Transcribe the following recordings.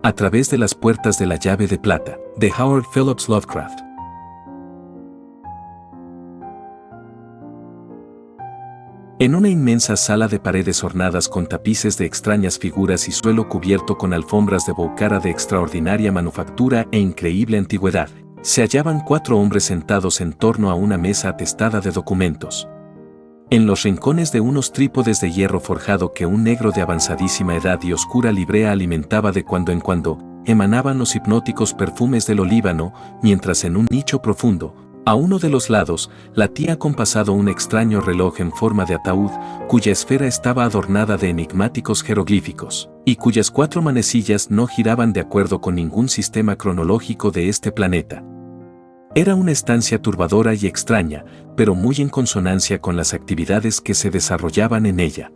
A través de las puertas de la llave de plata, de Howard Phillips Lovecraft. En una inmensa sala de paredes ornadas con tapices de extrañas figuras y suelo cubierto con alfombras de boucara de extraordinaria manufactura e increíble antigüedad, se hallaban 4 hombres sentados en torno a una mesa atestada de documentos. En los rincones de unos trípodes de hierro forjado que un negro de avanzadísima edad y oscura librea alimentaba de cuando en cuando, emanaban los hipnóticos perfumes del olíbano, mientras en un nicho profundo, a uno de los lados, latía acompasado un extraño reloj en forma de ataúd, cuya esfera estaba adornada de enigmáticos jeroglíficos, y cuyas 4 manecillas no giraban de acuerdo con ningún sistema cronológico de este planeta. Era una estancia turbadora y extraña, pero muy en consonancia con las actividades que se desarrollaban en ella.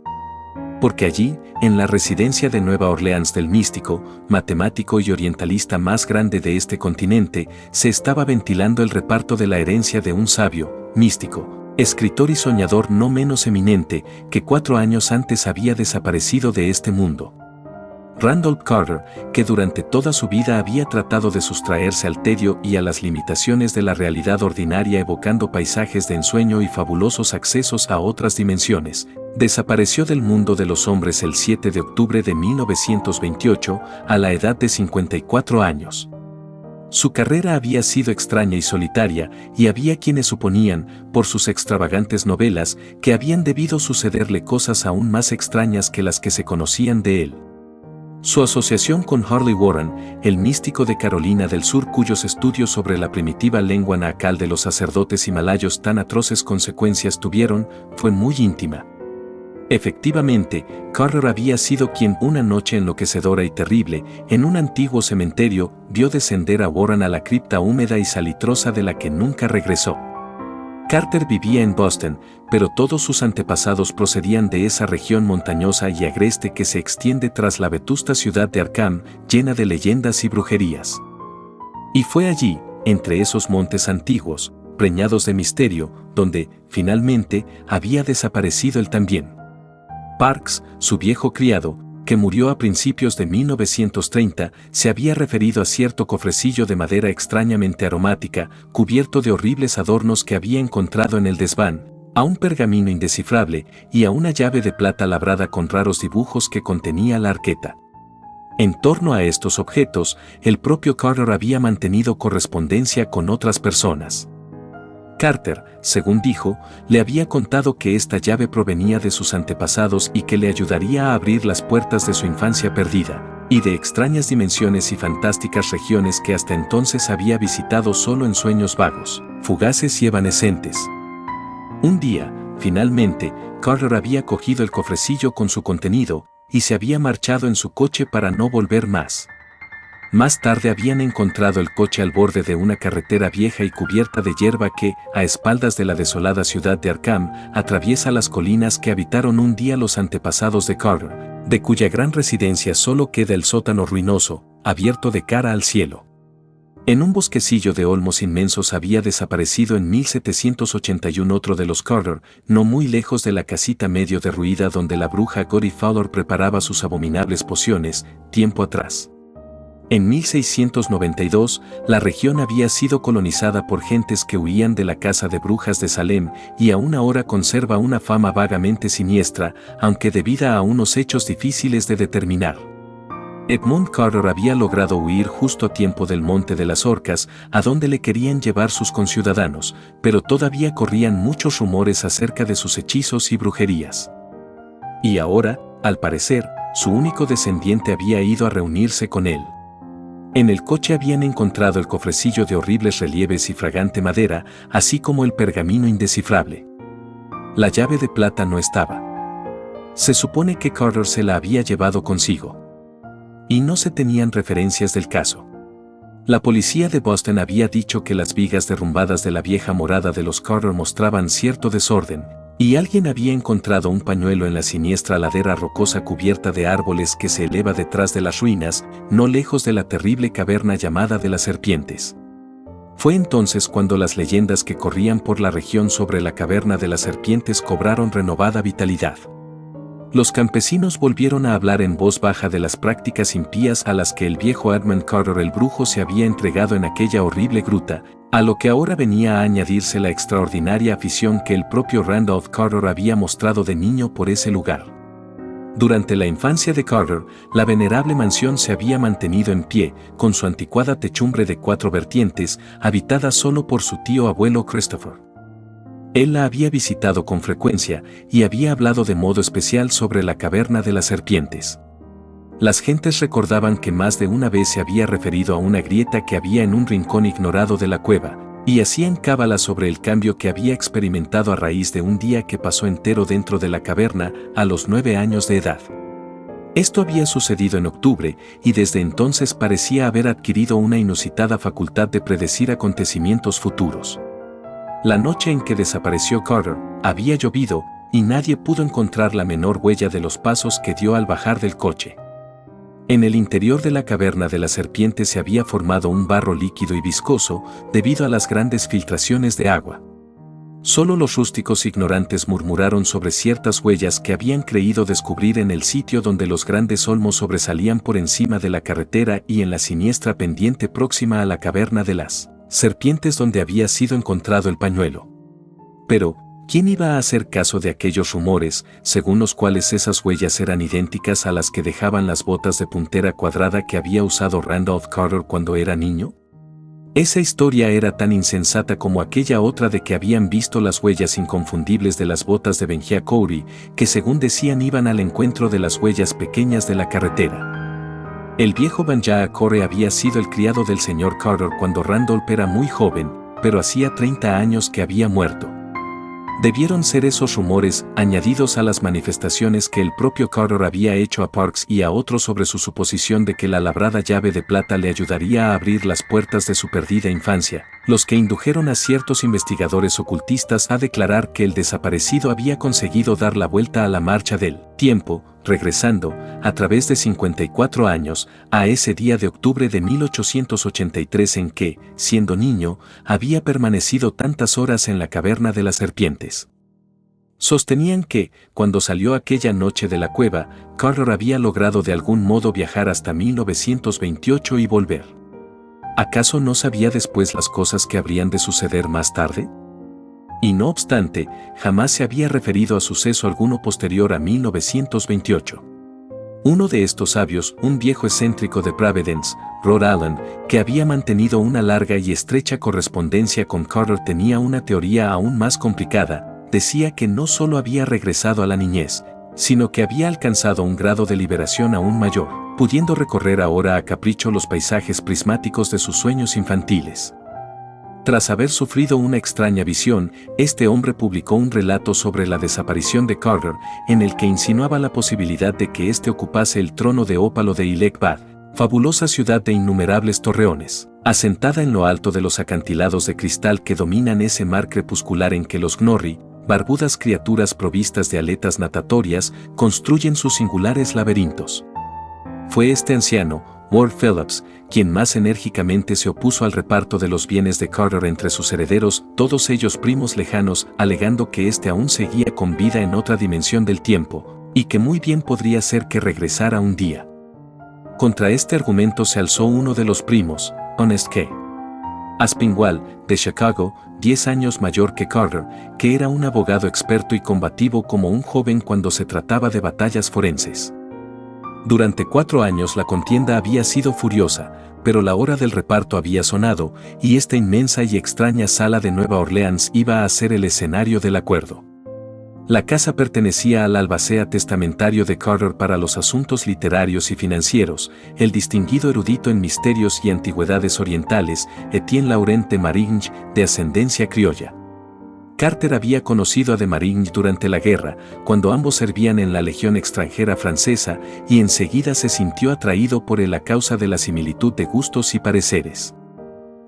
Porque allí, en la residencia de Nueva Orleans del místico, matemático y orientalista más grande de este continente, se estaba ventilando el reparto de la herencia de un sabio, místico, escritor y soñador no menos eminente, que 4 años antes había desaparecido de este mundo. Randolph Carter, que durante toda su vida había tratado de sustraerse al tedio y a las limitaciones de la realidad ordinaria evocando paisajes de ensueño y fabulosos accesos a otras dimensiones, desapareció del mundo de los hombres el 7 de octubre de 1928, a la edad de 54 años. Su carrera había sido extraña y solitaria, y había quienes suponían, por sus extravagantes novelas, que habían debido sucederle cosas aún más extrañas que las que se conocían de él. Su asociación con Hurley Warren, el místico de Carolina del Sur cuyos estudios sobre la primitiva lengua nacal de los sacerdotes himalayos tan atroces consecuencias tuvieron, fue muy íntima. Efectivamente, Carter había sido quien una noche enloquecedora y terrible, en un antiguo cementerio, vio descender a Warren a la cripta húmeda y salitrosa de la que nunca regresó. Carter vivía en Boston, pero todos sus antepasados procedían de esa región montañosa y agreste que se extiende tras la vetusta ciudad de Arkham, llena de leyendas y brujerías. Y fue allí, entre esos montes antiguos, preñados de misterio, donde, finalmente, había desaparecido él también. Parks, su viejo criado, que murió a principios de 1930, se había referido a cierto cofrecillo de madera extrañamente aromática, cubierto de horribles adornos que había encontrado en el desván, a un pergamino indescifrable y a una llave de plata labrada con raros dibujos que contenía la arqueta. En torno a estos objetos, el propio Carter había mantenido correspondencia con otras personas. Carter, según dijo, le había contado que esta llave provenía de sus antepasados y que le ayudaría a abrir las puertas de su infancia perdida, y de extrañas dimensiones y fantásticas regiones que hasta entonces había visitado solo en sueños vagos, fugaces y evanescentes. Un día, finalmente, Carter había cogido el cofrecillo con su contenido, y se había marchado en su coche para no volver más. Más tarde habían encontrado el coche al borde de una carretera vieja y cubierta de hierba que, a espaldas de la desolada ciudad de Arkham, atraviesa las colinas que habitaron un día los antepasados de Carter, de cuya gran residencia solo queda el sótano ruinoso, abierto de cara al cielo. En un bosquecillo de olmos inmensos había desaparecido en 1781 otro de los Carter, no muy lejos de la casita medio derruida donde la bruja Gory Fowler preparaba sus abominables pociones, tiempo atrás. En 1692, la región había sido colonizada por gentes que huían de la caza de brujas de Salem y aún ahora conserva una fama vagamente siniestra, aunque debida a unos hechos difíciles de determinar. Edmund Carter había logrado huir justo a tiempo del Monte de las Orcas, a donde le querían llevar sus conciudadanos, pero todavía corrían muchos rumores acerca de sus hechizos y brujerías. Y ahora, al parecer, su único descendiente había ido a reunirse con él. En el coche habían encontrado el cofrecillo de horribles relieves y fragante madera, así como el pergamino indescifrable. La llave de plata no estaba. Se supone que Carter se la había llevado consigo. Y no se tenían referencias del caso. La policía de Boston había dicho que las vigas derrumbadas de la vieja morada de los Carter mostraban cierto desorden, y alguien había encontrado un pañuelo en la siniestra ladera rocosa cubierta de árboles que se eleva detrás de las ruinas, no lejos de la terrible caverna llamada de las serpientes. Fue entonces cuando las leyendas que corrían por la región sobre la caverna de las serpientes cobraron renovada vitalidad. Los campesinos volvieron a hablar en voz baja de las prácticas impías a las que el viejo Edmund Carter el brujo se había entregado en aquella horrible gruta, a lo que ahora venía a añadirse la extraordinaria afición que el propio Randolph Carter había mostrado de niño por ese lugar. Durante la infancia de Carter, la venerable mansión se había mantenido en pie, con su anticuada techumbre de 4 vertientes, habitada solo por su tío abuelo Christopher. Él la había visitado con frecuencia y había hablado de modo especial sobre la caverna de las serpientes. Las gentes recordaban que más de una vez se había referido a una grieta que había en un rincón ignorado de la cueva, y hacían cábala sobre el cambio que había experimentado a raíz de un día que pasó entero dentro de la caverna a los 9 años de edad. Esto había sucedido en octubre, y desde entonces parecía haber adquirido una inusitada facultad de predecir acontecimientos futuros. La noche en que desapareció Carter, había llovido, y nadie pudo encontrar la menor huella de los pasos que dio al bajar del coche. En el interior de la caverna de la serpiente se había formado un barro líquido y viscoso debido a las grandes filtraciones de agua. Solo los rústicos ignorantes murmuraron sobre ciertas huellas que habían creído descubrir en el sitio donde los grandes olmos sobresalían por encima de la carretera y en la siniestra pendiente próxima a la caverna de las serpientes donde había sido encontrado el pañuelo. Pero, ¿quién iba a hacer caso de aquellos rumores, según los cuales esas huellas eran idénticas a las que dejaban las botas de puntera cuadrada que había usado Randolph Carter cuando era niño? Esa historia era tan insensata como aquella otra de que habían visto las huellas inconfundibles de las botas de Benjia Corey, que según decían iban al encuentro de las huellas pequeñas de la carretera. El viejo Benjia Corey había sido el criado del señor Carter cuando Randolph era muy joven, pero hacía 30 años que había muerto. Debieron ser esos rumores, añadidos a las manifestaciones que el propio Carter había hecho a Parks y a otros sobre su suposición de que la labrada llave de plata le ayudaría a abrir las puertas de su perdida infancia, los que indujeron a ciertos investigadores ocultistas a declarar que el desaparecido había conseguido dar la vuelta a la marcha del tiempo, regresando, a través de 54 años, a ese día de octubre de 1883 en que, siendo niño, había permanecido tantas horas en la caverna de las serpientes. Sostenían que, cuando salió aquella noche de la cueva, Carter había logrado de algún modo viajar hasta 1928 y volver. ¿Acaso no sabía después las cosas que habrían de suceder más tarde? Y no obstante, jamás se había referido a suceso alguno posterior a 1928. Uno de estos sabios, un viejo excéntrico de Providence, Rhode Island, que había mantenido una larga y estrecha correspondencia con Carter, tenía una teoría aún más complicada. Decía que no solo había regresado a la niñez, sino que había alcanzado un grado de liberación aún mayor, pudiendo recorrer ahora a capricho los paisajes prismáticos de sus sueños infantiles. Tras haber sufrido una extraña visión, este hombre publicó un relato sobre la desaparición de Carter, en el que insinuaba la posibilidad de que éste ocupase el trono de ópalo de Ilekbad, fabulosa ciudad de innumerables torreones, asentada en lo alto de los acantilados de cristal que dominan ese mar crepuscular en que los Gnorri, barbudas criaturas provistas de aletas natatorias, construyen sus singulares laberintos. Fue este anciano, Ward Phillips, quien más enérgicamente se opuso al reparto de los bienes de Carter entre sus herederos, todos ellos primos lejanos, alegando que éste aún seguía con vida en otra dimensión del tiempo, y que muy bien podría ser que regresara un día. Contra este argumento se alzó uno de los primos, Honest K. Aspinwall, de Chicago, 10 años mayor que Carter, que era un abogado experto y combativo como un joven cuando se trataba de batallas forenses. Durante 4 años la contienda había sido furiosa, pero la hora del reparto había sonado, y esta inmensa y extraña sala de Nueva Orleans iba a ser el escenario del acuerdo. La casa pertenecía al albacea testamentario de Carter para los asuntos literarios y financieros, el distinguido erudito en misterios y antigüedades orientales, Etienne Laurent de Marigne, de ascendencia criolla. Carter había conocido a de Marigne durante la guerra, cuando ambos servían en la Legión extranjera francesa, y enseguida se sintió atraído por él a causa de la similitud de gustos y pareceres.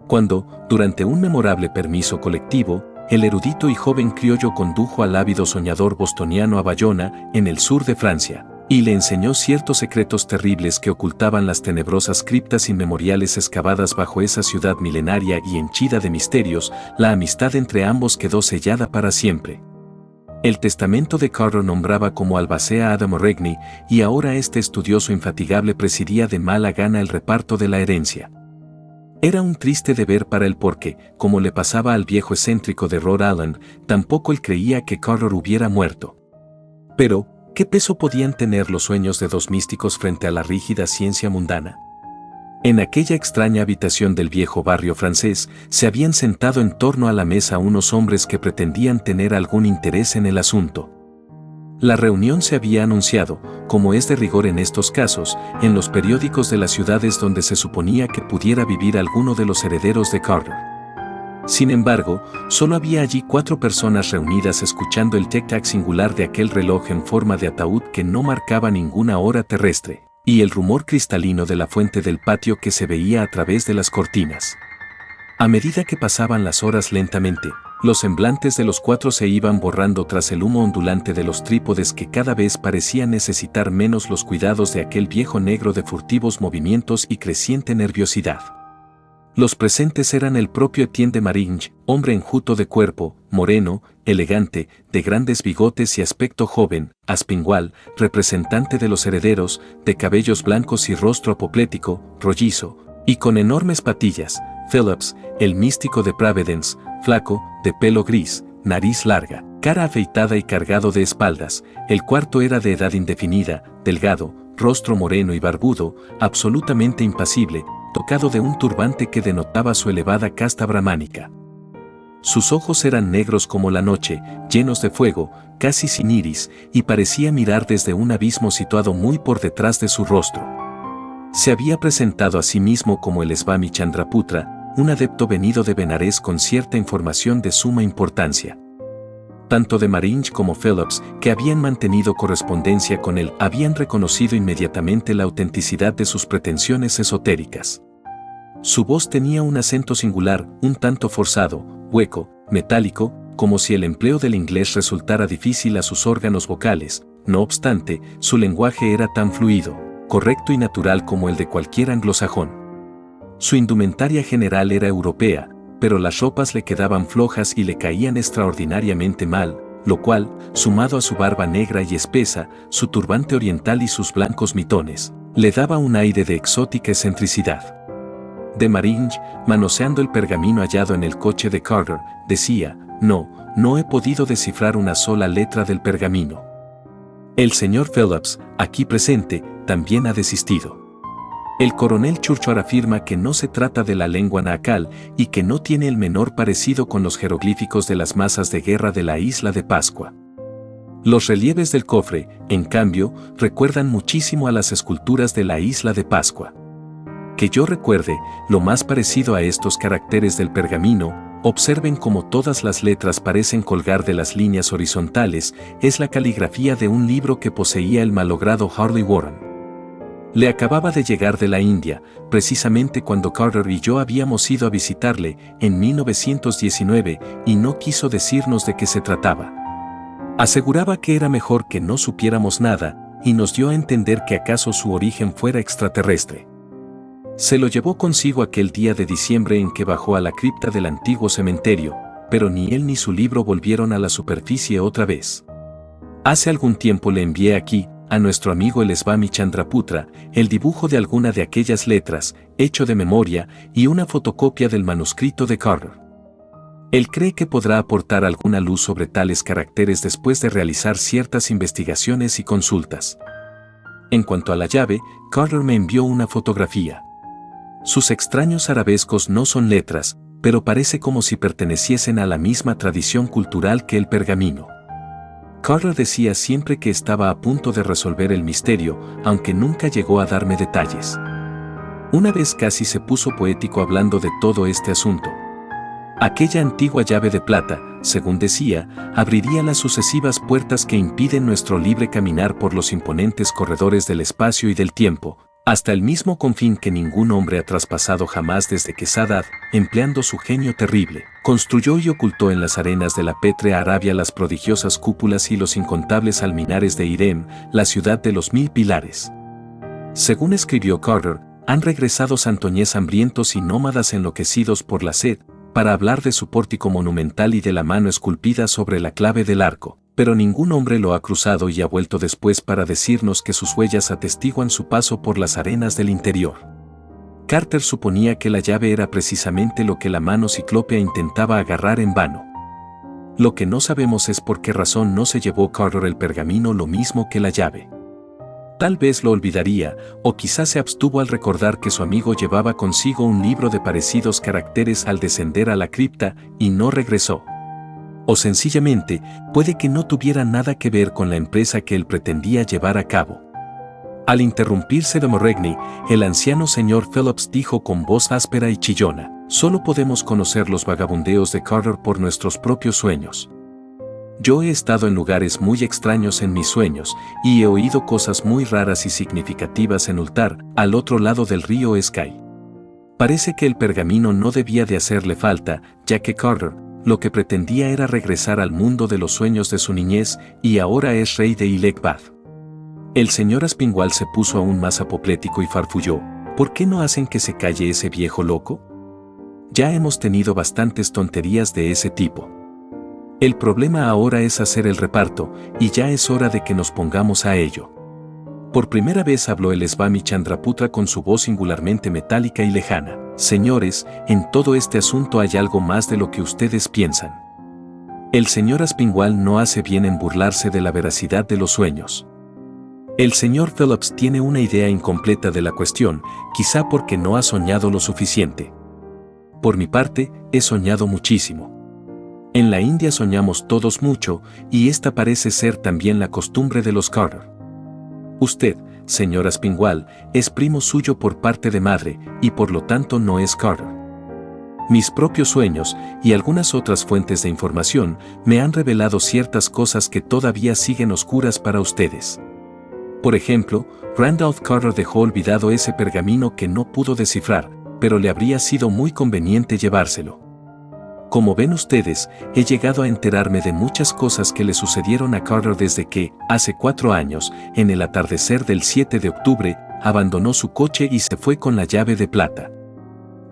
Cuando, durante un memorable permiso colectivo, el erudito y joven criollo condujo al ávido soñador bostoniano a Bayona, en el sur de Francia, y le enseñó ciertos secretos terribles que ocultaban las tenebrosas criptas inmemoriales excavadas bajo esa ciudad milenaria y henchida de misterios, la amistad entre ambos quedó sellada para siempre. El testamento de Carter nombraba como albacea a Adam O'Reilly, y ahora este estudioso infatigable presidía de mala gana el reparto de la herencia. Era un triste deber para él porque, como le pasaba al viejo excéntrico de Rhode Island, tampoco él creía que Carter hubiera muerto. Pero, ¿qué peso podían tener los sueños de dos místicos frente a la rígida ciencia mundana? En aquella extraña habitación del viejo barrio francés, se habían sentado en torno a la mesa unos hombres que pretendían tener algún interés en el asunto. La reunión se había anunciado, como es de rigor en estos casos, en los periódicos de las ciudades donde se suponía que pudiera vivir alguno de los herederos de Carter. Sin embargo, solo había allí 4 personas reunidas escuchando el tic-tac singular de aquel reloj en forma de ataúd que no marcaba ninguna hora terrestre, y el rumor cristalino de la fuente del patio que se veía a través de las cortinas. A medida que pasaban las horas lentamente, los semblantes de los 4 se iban borrando tras el humo ondulante de los trípodes que cada vez parecían necesitar menos los cuidados de aquel viejo negro de furtivos movimientos y creciente nerviosidad. Los presentes eran el propio Etienne de Maringe, hombre enjuto de cuerpo, moreno, elegante, de grandes bigotes y aspecto joven, Aspinwall, representante de los herederos, de cabellos blancos y rostro apoplético, rollizo, y con enormes patillas, Phillips, el místico de Providence, flaco, de pelo gris, nariz larga, cara afeitada y cargado de espaldas. El cuarto era de edad indefinida, delgado, rostro moreno y barbudo, absolutamente impasible, tocado de un turbante que denotaba su elevada casta brahmánica. Sus ojos eran negros como la noche, llenos de fuego, casi sin iris, y parecía mirar desde un abismo situado muy por detrás de su rostro. Se había presentado a sí mismo como el Swami Chandraputra, un adepto venido de Benares con cierta información de suma importancia. Tanto de Maringe como Phillips, que habían mantenido correspondencia con él, habían reconocido inmediatamente la autenticidad de sus pretensiones esotéricas. Su voz tenía un acento singular, un tanto forzado, hueco, metálico, como si el empleo del inglés resultara difícil a sus órganos vocales. No obstante, su lenguaje era tan fluido, correcto y natural como el de cualquier anglosajón. Su indumentaria general era europea, pero las ropas le quedaban flojas y le caían extraordinariamente mal, lo cual, sumado a su barba negra y espesa, su turbante oriental y sus blancos mitones, le daba un aire de exótica excentricidad. De Maringe, manoseando el pergamino hallado en el coche de Carter, decía: no he podido descifrar una sola letra del pergamino. El señor Phillips, aquí presente, también ha desistido. El coronel Churchill afirma que no se trata de la lengua nacal y que no tiene el menor parecido con los jeroglíficos de las masas de guerra de la isla de Pascua. Los relieves del cofre, en cambio, recuerdan muchísimo a las esculturas de la isla de Pascua. Que yo recuerde, lo más parecido a estos caracteres del pergamino, observen cómo todas las letras parecen colgar de las líneas horizontales, es la caligrafía de un libro que poseía el malogrado Harley Warren. Le acababa de llegar de la India, precisamente cuando Carter y yo habíamos ido a visitarle, en 1919, y no quiso decirnos de qué se trataba. Aseguraba que era mejor que no supiéramos nada, y nos dio a entender que acaso su origen fuera extraterrestre. Se lo llevó consigo aquel día de diciembre en que bajó a la cripta del antiguo cementerio, pero ni él ni su libro volvieron a la superficie otra vez. Hace algún tiempo le envié aquí, a nuestro amigo el Swami Chandraputra, el dibujo de alguna de aquellas letras, hecho de memoria, y una fotocopia del manuscrito de Carter. Él cree que podrá aportar alguna luz sobre tales caracteres después de realizar ciertas investigaciones y consultas. En cuanto a la llave, Carter me envió una fotografía. Sus extraños arabescos no son letras, pero parece como si perteneciesen a la misma tradición cultural que el pergamino. Carter decía siempre que estaba a punto de resolver el misterio, aunque nunca llegó a darme detalles. Una vez casi se puso poético hablando de todo este asunto. Aquella antigua llave de plata, según decía, abriría las sucesivas puertas que impiden nuestro libre caminar por los imponentes corredores del espacio y del tiempo, hasta el mismo confín que ningún hombre ha traspasado jamás desde que Sadat, empleando su genio terrible, construyó y ocultó en las arenas de la pétrea Arabia las prodigiosas cúpulas y los incontables alminares de Irem, la ciudad de los 1000 pilares. Según escribió Carter, han regresado santoñés hambrientos y nómadas enloquecidos por la sed, para hablar de su pórtico monumental y de la mano esculpida sobre la clave del arco, pero ningún hombre lo ha cruzado y ha vuelto después para decirnos que sus huellas atestiguan su paso por las arenas del interior. Carter suponía que la llave era precisamente lo que la mano ciclópea intentaba agarrar en vano. Lo que no sabemos es por qué razón no se llevó Carter el pergamino lo mismo que la llave. Tal vez lo olvidaría, o quizás se abstuvo al recordar que su amigo llevaba consigo un libro de parecidos caracteres al descender a la cripta y no regresó. O sencillamente, puede que no tuviera nada que ver con la empresa que él pretendía llevar a cabo. Al interrumpirse de Morregni, el anciano señor Phillips dijo con voz áspera y chillona: «Solo podemos conocer los vagabundeos de Carter por nuestros propios sueños. Yo he estado en lugares muy extraños en mis sueños, y he oído cosas muy raras y significativas en Ultar, al otro lado del río Sky. Parece que el pergamino no debía de hacerle falta, ya que Carter lo que pretendía era regresar al mundo de los sueños de su niñez, y ahora es rey de Ilekbad». El señor Aspinwall se puso aún más apoplético y farfulló: «¿Por qué no hacen que se calle ese viejo loco? Ya hemos tenido bastantes tonterías de ese tipo. El problema ahora es hacer el reparto, y ya es hora de que nos pongamos a ello». Por primera vez habló el Swami Chandraputra con su voz singularmente metálica y lejana: «Señores, en todo este asunto hay algo más de lo que ustedes piensan. El señor Aspinwall no hace bien en burlarse de la veracidad de los sueños. El señor Phillips tiene una idea incompleta de la cuestión, quizá porque no ha soñado lo suficiente. Por mi parte, he soñado muchísimo. En la India soñamos todos mucho, y esta parece ser también la costumbre de los Carter. Usted, señor Aspinwall, es primo suyo por parte de madre, y por lo tanto no es Carter. Mis propios sueños, y algunas otras fuentes de información, me han revelado ciertas cosas que todavía siguen oscuras para ustedes. Por ejemplo, Randolph Carter dejó olvidado ese pergamino que no pudo descifrar, pero le habría sido muy conveniente llevárselo. Como ven ustedes, he llegado a enterarme de muchas cosas que le sucedieron a Carter desde que, hace 4 años, en el atardecer del 7 de octubre, abandonó su coche y se fue con la llave de plata».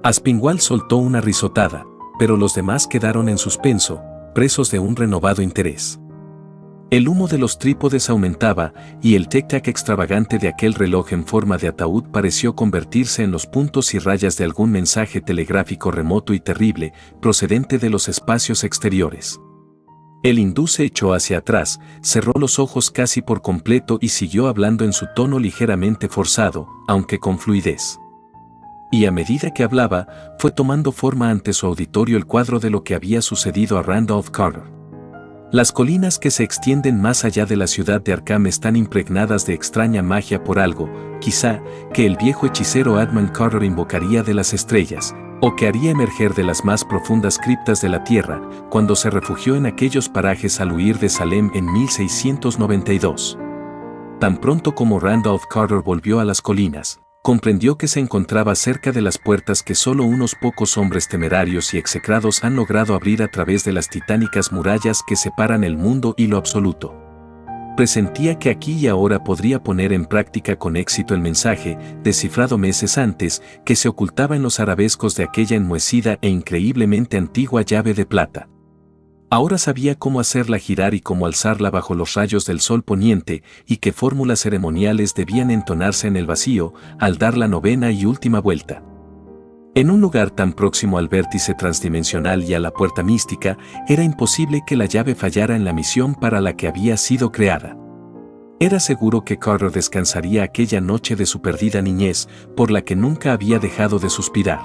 Aspinwall soltó una risotada, pero los demás quedaron en suspenso, presos de un renovado interés. El humo de los trípodes aumentaba, y el tic-tac extravagante de aquel reloj en forma de ataúd pareció convertirse en los puntos y rayas de algún mensaje telegráfico remoto y terrible, procedente de los espacios exteriores. El hindú se echó hacia atrás, cerró los ojos casi por completo y siguió hablando en su tono ligeramente forzado, aunque con fluidez. Y a medida que hablaba, fue tomando forma ante su auditorio el cuadro de lo que había sucedido a Randolph Carter. Las colinas que se extienden más allá de la ciudad de Arkham están impregnadas de extraña magia por algo, quizá, que el viejo hechicero Edmund Carter invocaría de las estrellas, o que haría emerger de las más profundas criptas de la tierra, cuando se refugió en aquellos parajes al huir de Salem en 1692. Tan pronto como Randolph Carter volvió a las colinas, comprendió que se encontraba cerca de las puertas que solo unos pocos hombres temerarios y execrados han logrado abrir a través de las titánicas murallas que separan el mundo y lo absoluto. Presentía que aquí y ahora podría poner en práctica con éxito el mensaje, descifrado meses antes, que se ocultaba en los arabescos de aquella enmohecida e increíblemente antigua llave de plata. Ahora sabía cómo hacerla girar y cómo alzarla bajo los rayos del sol poniente, y qué fórmulas ceremoniales debían entonarse en el vacío al dar la 9ª y última vuelta. En un lugar tan próximo al vértice transdimensional y a la puerta mística, era imposible que la llave fallara en la misión para la que había sido creada. Era seguro que Carter descansaría aquella noche de su perdida niñez, por la que nunca había dejado de suspirar.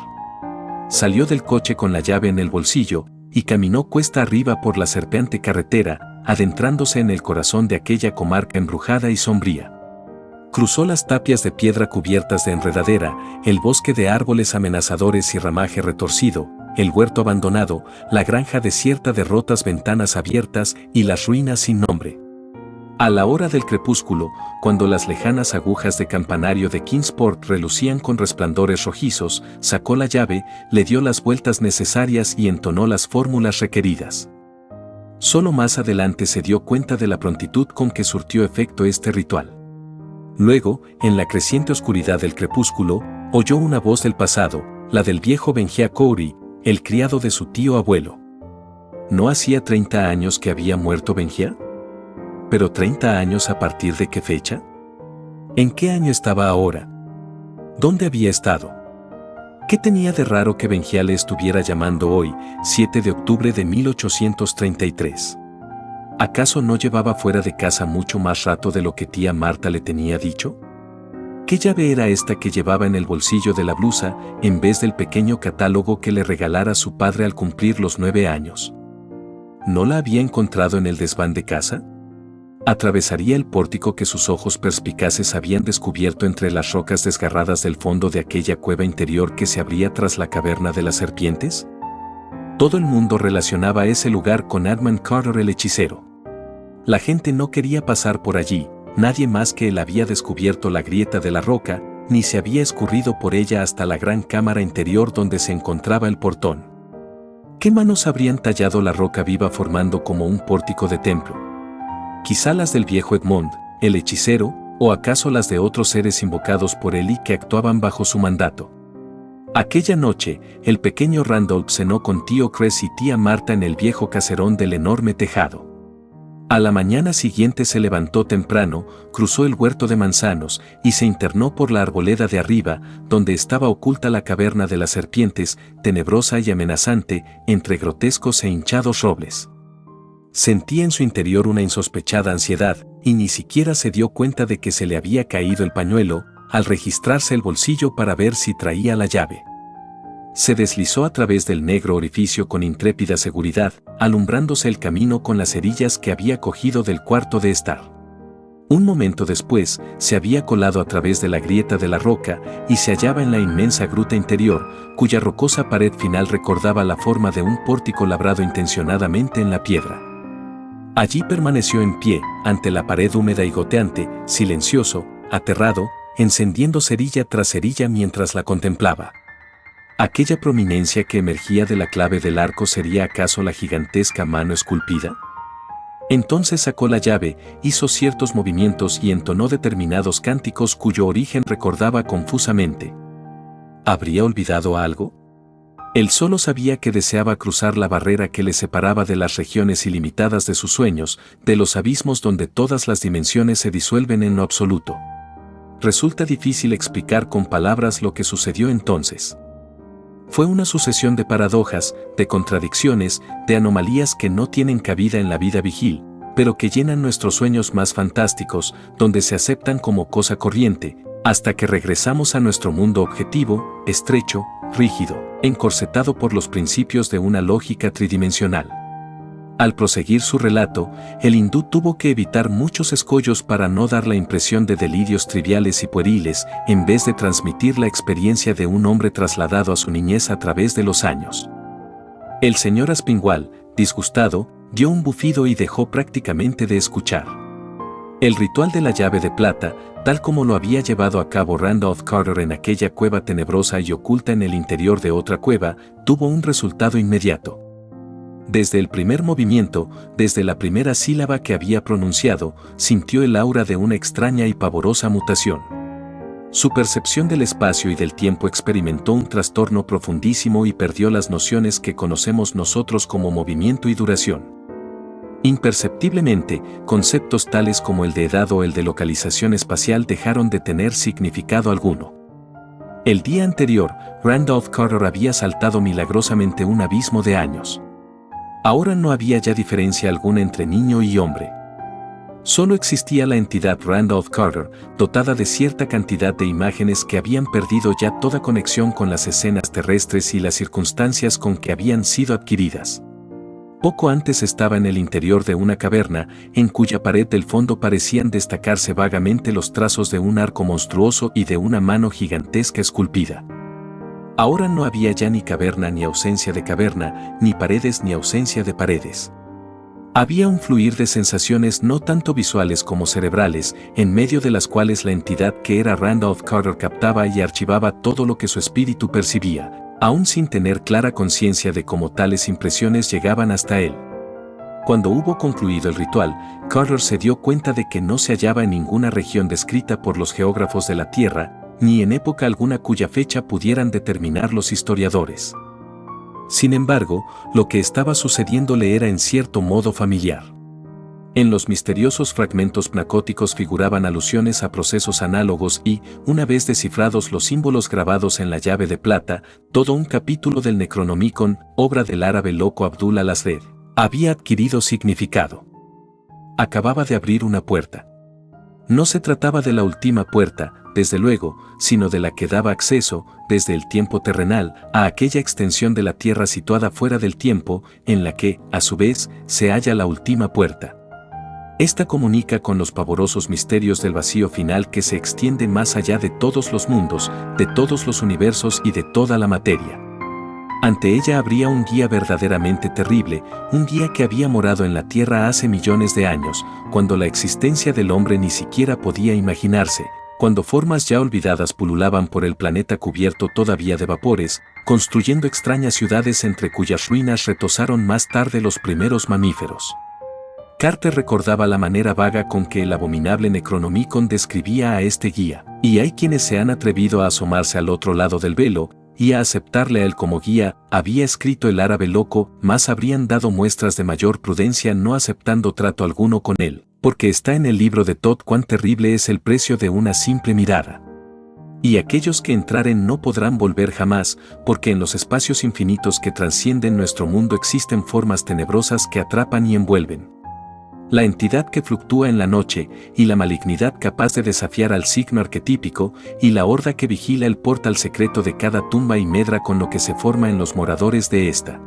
Salió del coche con la llave en el bolsillo, y caminó cuesta arriba por la serpeante carretera, adentrándose en el corazón de aquella comarca embrujada y sombría. Cruzó las tapias de piedra cubiertas de enredadera, el bosque de árboles amenazadores y ramaje retorcido, el huerto abandonado, la granja desierta de rotas ventanas abiertas y las ruinas sin nombre. A la hora del crepúsculo, cuando las lejanas agujas de campanario de Kingsport relucían con resplandores rojizos, sacó la llave, le dio las vueltas necesarias y entonó las fórmulas requeridas. Solo más adelante se dio cuenta de la prontitud con que surtió efecto este ritual. Luego, en la creciente oscuridad del crepúsculo, oyó una voz del pasado, la del viejo Benjia Cowrie, el criado de su tío abuelo. ¿No hacía 30 años que había muerto Benjia? ¿Pero 30 años a partir de qué fecha? ¿En qué año estaba ahora? ¿Dónde había estado? ¿Qué tenía de raro que Benjía le estuviera llamando hoy, 7 de octubre de 1833? ¿Acaso no llevaba fuera de casa mucho más rato de lo que tía Marta le tenía dicho? ¿Qué llave era esta que llevaba en el bolsillo de la blusa en vez del pequeño catálogo que le regalara su padre al cumplir los 9 años? ¿No la había encontrado en el desván de casa? Atravesaría el pórtico que sus ojos perspicaces habían descubierto entre las rocas desgarradas del fondo de aquella cueva interior que se abría tras la caverna de las serpientes. Todo el mundo relacionaba ese lugar con Edmund Carter el hechicero. La gente no quería pasar por allí, nadie más que él había descubierto la grieta de la roca, ni se había escurrido por ella hasta la gran cámara interior donde se encontraba el portón. ¿Qué manos habrían tallado la roca viva formando como un pórtico de templo? Quizá las del viejo Edmond, el hechicero, o acaso las de otros seres invocados por él y que actuaban bajo su mandato. Aquella noche, el pequeño Randolph cenó con tío Chris y tía Marta en el viejo caserón del enorme tejado. A la mañana siguiente se levantó temprano, cruzó el huerto de manzanos y se internó por la arboleda de arriba, donde estaba oculta la caverna de las serpientes, tenebrosa y amenazante, entre grotescos e hinchados robles. Sentía en su interior una insospechada ansiedad, y ni siquiera se dio cuenta de que se le había caído el pañuelo, al registrarse el bolsillo para ver si traía la llave. Se deslizó a través del negro orificio con intrépida seguridad, alumbrándose el camino con las cerillas que había cogido del cuarto de estar. Un momento después, se había colado a través de la grieta de la roca y se hallaba en la inmensa gruta interior, cuya rocosa pared final recordaba la forma de un pórtico labrado intencionadamente en la piedra. Allí permaneció en pie, ante la pared húmeda y goteante, silencioso, aterrado, encendiendo cerilla tras cerilla mientras la contemplaba. ¿Aquella prominencia que emergía de la clave del arco sería acaso la gigantesca mano esculpida? Entonces sacó la llave, hizo ciertos movimientos y entonó determinados cánticos cuyo origen recordaba confusamente. ¿Habría olvidado algo? Él solo sabía que deseaba cruzar la barrera que le separaba de las regiones ilimitadas de sus sueños, de los abismos donde todas las dimensiones se disuelven en lo absoluto. Resulta difícil explicar con palabras lo que sucedió entonces. Fue una sucesión de paradojas, de contradicciones, de anomalías que no tienen cabida en la vida vigil, pero que llenan nuestros sueños más fantásticos, donde se aceptan como cosa corriente, hasta que regresamos a nuestro mundo objetivo, estrecho, rígido, encorsetado por los principios de una lógica tridimensional. Al proseguir su relato, el hindú tuvo que evitar muchos escollos para no dar la impresión de delirios triviales y pueriles, en vez de transmitir la experiencia de un hombre trasladado a su niñez a través de los años. El señor Aspinwall, disgustado, dio un bufido y dejó prácticamente de escuchar. El ritual de la llave de plata, tal como lo había llevado a cabo Randolph Carter en aquella cueva tenebrosa y oculta en el interior de otra cueva, tuvo un resultado inmediato. Desde el primer movimiento, desde la primera sílaba que había pronunciado, sintió el aura de una extraña y pavorosa mutación. Su percepción del espacio y del tiempo experimentó un trastorno profundísimo y perdió las nociones que conocemos nosotros como movimiento y duración. Imperceptiblemente, conceptos tales como el de edad o el de localización espacial dejaron de tener significado alguno. El día anterior, Randolph Carter había saltado milagrosamente un abismo de años. Ahora no había ya diferencia alguna entre niño y hombre. Solo existía la entidad Randolph Carter, dotada de cierta cantidad de imágenes que habían perdido ya toda conexión con las escenas terrestres y las circunstancias con que habían sido adquiridas. Poco antes estaba en el interior de una caverna, en cuya pared del fondo parecían destacarse vagamente los trazos de un arco monstruoso y de una mano gigantesca esculpida. Ahora no había ya ni caverna ni ausencia de caverna, ni paredes ni ausencia de paredes. Había un fluir de sensaciones no tanto visuales como cerebrales, en medio de las cuales la entidad que era Randolph Carter captaba y archivaba todo lo que su espíritu percibía, aún sin tener clara conciencia de cómo tales impresiones llegaban hasta él. Cuando hubo concluido el ritual, Carter se dio cuenta de que no se hallaba en ninguna región descrita por los geógrafos de la Tierra, ni en época alguna cuya fecha pudieran determinar los historiadores. Sin embargo, lo que estaba sucediendo le era en cierto modo familiar. En los misteriosos fragmentos pnacóticos figuraban alusiones a procesos análogos y, una vez descifrados los símbolos grabados en la llave de plata, todo un capítulo del Necronomicon, obra del árabe loco Abdul al-Azred, había adquirido significado. Acababa de abrir una puerta. No se trataba de la última puerta, desde luego, sino de la que daba acceso, desde el tiempo terrenal, a aquella extensión de la tierra situada fuera del tiempo, en la que, a su vez, se halla la última puerta. Esta comunica con los pavorosos misterios del vacío final que se extiende más allá de todos los mundos, de todos los universos y de toda la materia. Ante ella habría un guía verdaderamente terrible, un guía que había morado en la Tierra hace millones de años, cuando la existencia del hombre ni siquiera podía imaginarse, cuando formas ya olvidadas pululaban por el planeta cubierto todavía de vapores, construyendo extrañas ciudades entre cuyas ruinas retosaron más tarde los primeros mamíferos. Carter recordaba la manera vaga con que el abominable Necronomicon describía a este guía, y hay quienes se han atrevido a asomarse al otro lado del velo, y a aceptarle a él como guía, había escrito el árabe loco, más habrían dado muestras de mayor prudencia no aceptando trato alguno con él, porque está en el libro de Todd cuán terrible es el precio de una simple mirada. Y aquellos que entraren no podrán volver jamás, porque en los espacios infinitos que trascienden nuestro mundo existen formas tenebrosas que atrapan y envuelven. La entidad que fluctúa en la noche, y la malignidad capaz de desafiar al signo arquetípico, y la horda que vigila el portal secreto de cada tumba y medra con lo que se forma en los moradores de esta.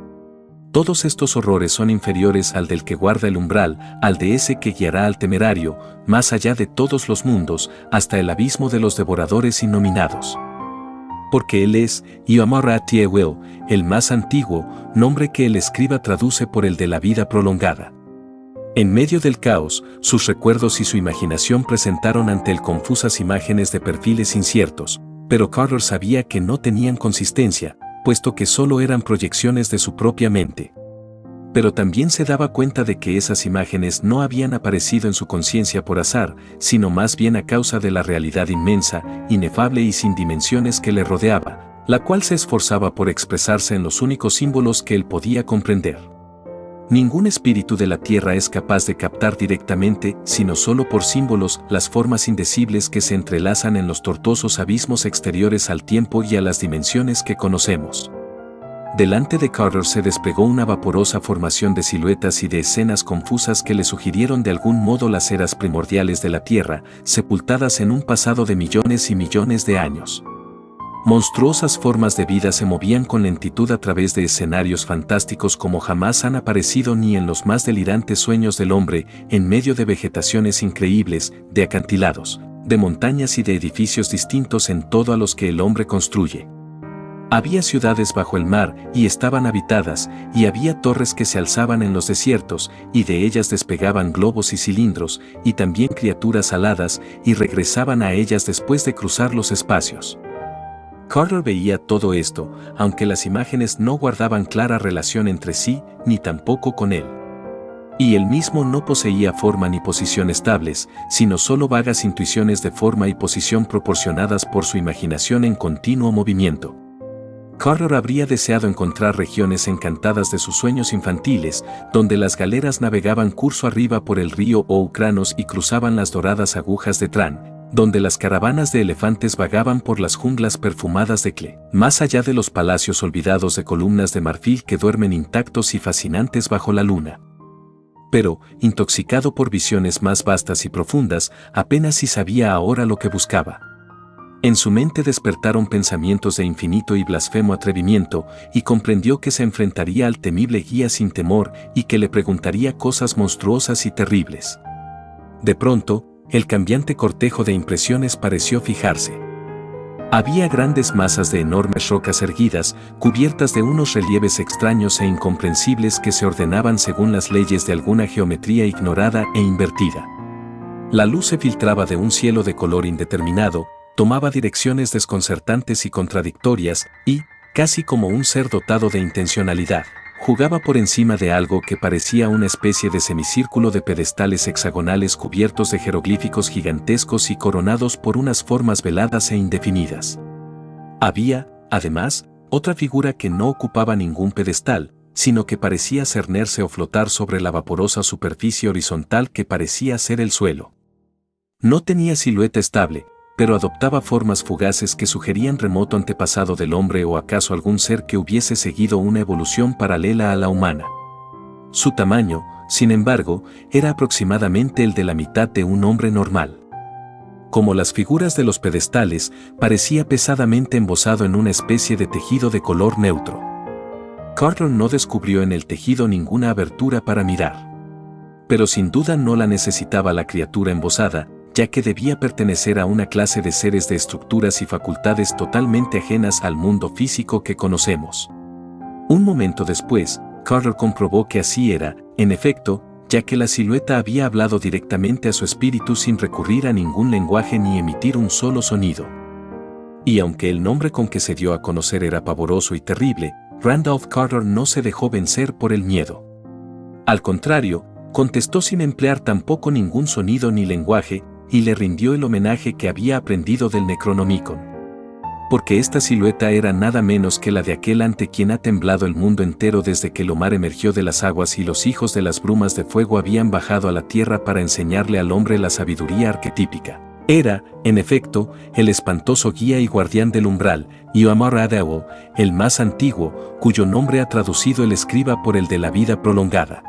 Todos estos horrores son inferiores al del que guarda el umbral, al de ese que guiará al temerario, más allá de todos los mundos, hasta el abismo de los devoradores innominados. Porque él es, Yamara-Tiewel, el más antiguo, nombre que el escriba traduce por el de la vida prolongada. En medio del caos, sus recuerdos y su imaginación presentaron ante él confusas imágenes de perfiles inciertos, pero Carter sabía que no tenían consistencia, puesto que solo eran proyecciones de su propia mente. Pero también se daba cuenta de que esas imágenes no habían aparecido en su conciencia por azar, sino más bien a causa de la realidad inmensa, inefable y sin dimensiones que le rodeaba, la cual se esforzaba por expresarse en los únicos símbolos que él podía comprender. Ningún espíritu de la Tierra es capaz de captar directamente, sino solo por símbolos, las formas indecibles que se entrelazan en los tortuosos abismos exteriores al tiempo y a las dimensiones que conocemos. Delante de Carter se desplegó una vaporosa formación de siluetas y de escenas confusas que le sugirieron de algún modo las eras primordiales de la Tierra, sepultadas en un pasado de millones y millones de años. Monstruosas formas de vida se movían con lentitud a través de escenarios fantásticos como jamás han aparecido ni en los más delirantes sueños del hombre, en medio de vegetaciones increíbles, de acantilados, de montañas y de edificios distintos en todo a los que el hombre construye. Había ciudades bajo el mar, y estaban habitadas, y había torres que se alzaban en los desiertos, y de ellas despegaban globos y cilindros, y también criaturas aladas, y regresaban a ellas después de cruzar los espacios. Carter veía todo esto, aunque las imágenes no guardaban clara relación entre sí, ni tampoco con él. Y él mismo no poseía forma ni posición estables, sino solo vagas intuiciones de forma y posición proporcionadas por su imaginación en continuo movimiento. Carter habría deseado encontrar regiones encantadas de sus sueños infantiles, donde las galeras navegaban curso arriba por el río Oukranos y cruzaban las doradas agujas de Tran, donde las caravanas de elefantes vagaban por las junglas perfumadas de Cle, más allá de los palacios olvidados de columnas de marfil que duermen intactos y fascinantes bajo la luna. Pero, intoxicado por visiones más vastas y profundas, apenas si sabía ahora lo que buscaba. En su mente despertaron pensamientos de infinito y blasfemo atrevimiento, y comprendió que se enfrentaría al temible guía sin temor y que le preguntaría cosas monstruosas y terribles. De pronto, el cambiante cortejo de impresiones pareció fijarse. Había grandes masas de enormes rocas erguidas, cubiertas de unos relieves extraños e incomprensibles que se ordenaban según las leyes de alguna geometría ignorada e invertida. La luz se filtraba de un cielo de color indeterminado, tomaba direcciones desconcertantes y contradictorias, y, casi como un ser dotado de intencionalidad, jugaba por encima de algo que parecía una especie de semicírculo de pedestales hexagonales cubiertos de jeroglíficos gigantescos y coronados por unas formas veladas e indefinidas. Había, además, otra figura que no ocupaba ningún pedestal, sino que parecía cernerse o flotar sobre la vaporosa superficie horizontal que parecía ser el suelo. No tenía silueta estable, pero adoptaba formas fugaces que sugerían remoto antepasado del hombre o acaso algún ser que hubiese seguido una evolución paralela a la humana. Su tamaño, sin embargo, era aproximadamente el de la mitad de un hombre normal. Como las figuras de los pedestales, parecía pesadamente embosado en una especie de tejido de color neutro. Carter no descubrió en el tejido ninguna abertura para mirar. Pero sin duda no la necesitaba la criatura embosada, ya que debía pertenecer a una clase de seres de estructuras y facultades totalmente ajenas al mundo físico que conocemos. Un momento después, Carter comprobó que así era, en efecto, ya que la silueta había hablado directamente a su espíritu sin recurrir a ningún lenguaje ni emitir un solo sonido. Y aunque el nombre con que se dio a conocer era pavoroso y terrible, Randolph Carter no se dejó vencer por el miedo. Al contrario, contestó sin emplear tampoco ningún sonido ni lenguaje, y le rindió el homenaje que había aprendido del Necronomicon. Porque esta silueta era nada menos que la de aquel ante quien ha temblado el mundo entero desde que el Omar emergió de las aguas y los hijos de las brumas de fuego habían bajado a la tierra para enseñarle al hombre la sabiduría arquetípica. Era, en efecto, el espantoso guía y guardián del umbral, Ioamar-Adawo, el más antiguo, cuyo nombre ha traducido el escriba por el de la vida prolongada.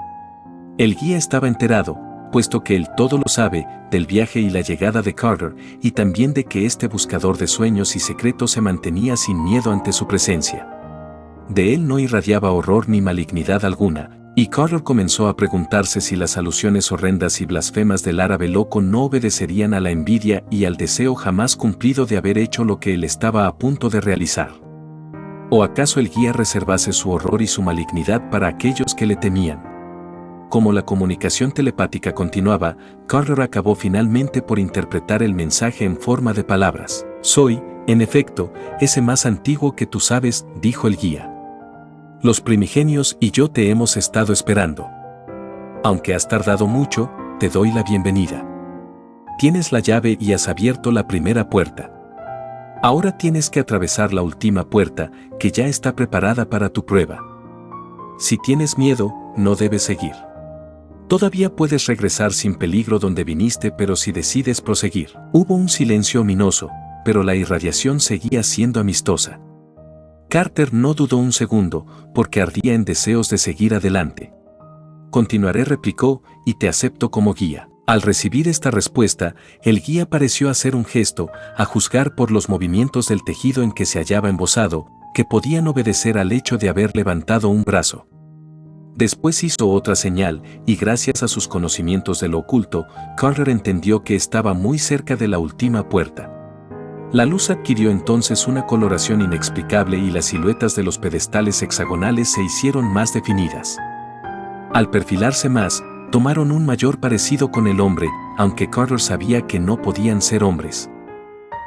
El guía estaba enterado, puesto que él todo lo sabe, del viaje y la llegada de Carter, y también de que este buscador de sueños y secretos se mantenía sin miedo ante su presencia. De él no irradiaba horror ni malignidad alguna, y Carter comenzó a preguntarse si las alusiones horrendas y blasfemas del árabe loco no obedecerían a la envidia y al deseo jamás cumplido de haber hecho lo que él estaba a punto de realizar. ¿O acaso el guía reservase su horror y su malignidad para aquellos que le temían? Como la comunicación telepática continuaba, Carter acabó finalmente por interpretar el mensaje en forma de palabras. «Soy, en efecto, ese más antiguo que tú sabes», dijo el guía. «Los primigenios y yo te hemos estado esperando. Aunque has tardado mucho, te doy la bienvenida. Tienes la llave y has abierto la primera puerta. Ahora tienes que atravesar la última puerta, que ya está preparada para tu prueba. Si tienes miedo, no debes seguir. Todavía puedes regresar sin peligro donde viniste, pero si decides proseguir». Hubo un silencio ominoso, pero la irradiación seguía siendo amistosa. Carter no dudó un segundo, porque ardía en deseos de seguir adelante. «Continuaré», replicó, «y te acepto como guía». Al recibir esta respuesta, el guía pareció hacer un gesto, a juzgar por los movimientos del tejido en que se hallaba embosado, que podían obedecer al hecho de haber levantado un brazo. Después hizo otra señal, y gracias a sus conocimientos de lo oculto, Carter entendió que estaba muy cerca de la última puerta. La luz adquirió entonces una coloración inexplicable y las siluetas de los pedestales hexagonales se hicieron más definidas. Al perfilarse más, tomaron un mayor parecido con el hombre, aunque Carter sabía que no podían ser hombres.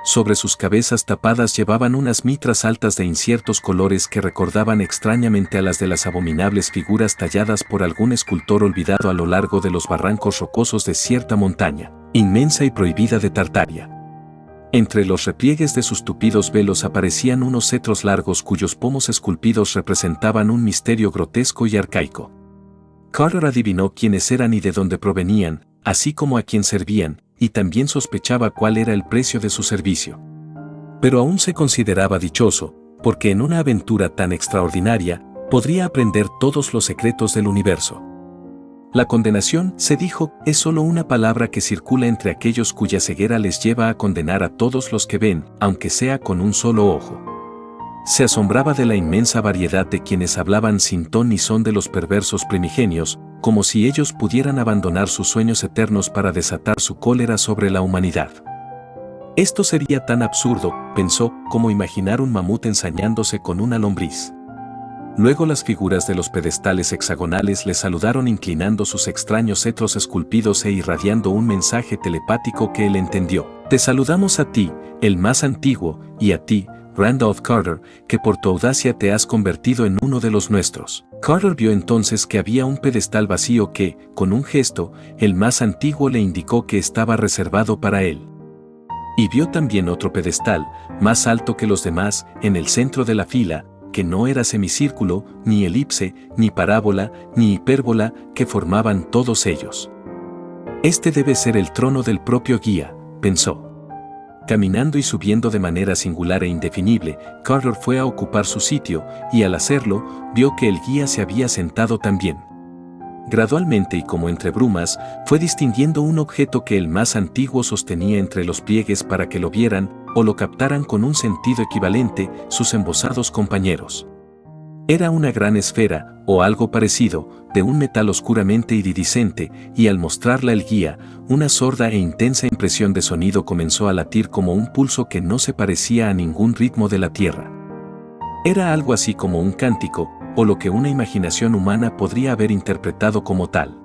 Sobre sus cabezas tapadas llevaban unas mitras altas de inciertos colores que recordaban extrañamente a las de las abominables figuras talladas por algún escultor olvidado a lo largo de los barrancos rocosos de cierta montaña, inmensa y prohibida de Tartaria. Entre los repliegues de sus tupidos velos aparecían unos cetros largos cuyos pomos esculpidos representaban un misterio grotesco y arcaico. Carter adivinó quiénes eran y de dónde provenían, así como a quién servían, y también sospechaba cuál era el precio de su servicio. Pero aún se consideraba dichoso, porque en una aventura tan extraordinaria, podría aprender todos los secretos del universo. La condenación, se dijo, es solo una palabra que circula entre aquellos cuya ceguera les lleva a condenar a todos los que ven, aunque sea con un solo ojo. Se asombraba de la inmensa variedad de quienes hablaban sin ton ni son de los perversos primigenios, como si ellos pudieran abandonar sus sueños eternos para desatar su cólera sobre la humanidad. Esto sería tan absurdo, pensó, como imaginar un mamut ensañándose con una lombriz. Luego las figuras de los pedestales hexagonales le saludaron inclinando sus extraños cetros esculpidos e irradiando un mensaje telepático que él entendió. «Te saludamos a ti, el más antiguo, y a ti, Randolph Carter, que por tu audacia te has convertido en uno de los nuestros». Carter vio entonces que había un pedestal vacío que, con un gesto, el más antiguo le indicó que estaba reservado para él. Y vio también otro pedestal, más alto que los demás, en el centro de la fila, que no era semicírculo, ni elipse, ni parábola, ni hipérbola, que formaban todos ellos. Este debe ser el trono del propio guía, pensó. Caminando y subiendo de manera singular e indefinible, Carter fue a ocupar su sitio, y al hacerlo, vio que el guía se había sentado también. Gradualmente y como entre brumas, fue distinguiendo un objeto que el más antiguo sostenía entre los pliegues para que lo vieran, o lo captaran con un sentido equivalente, sus embosados compañeros. Era una gran esfera, o algo parecido, de un metal oscuramente iridiscente, y al mostrarla el guía, una sorda e intensa impresión de sonido comenzó a latir como un pulso que no se parecía a ningún ritmo de la tierra. Era algo así como un cántico, o lo que una imaginación humana podría haber interpretado como tal.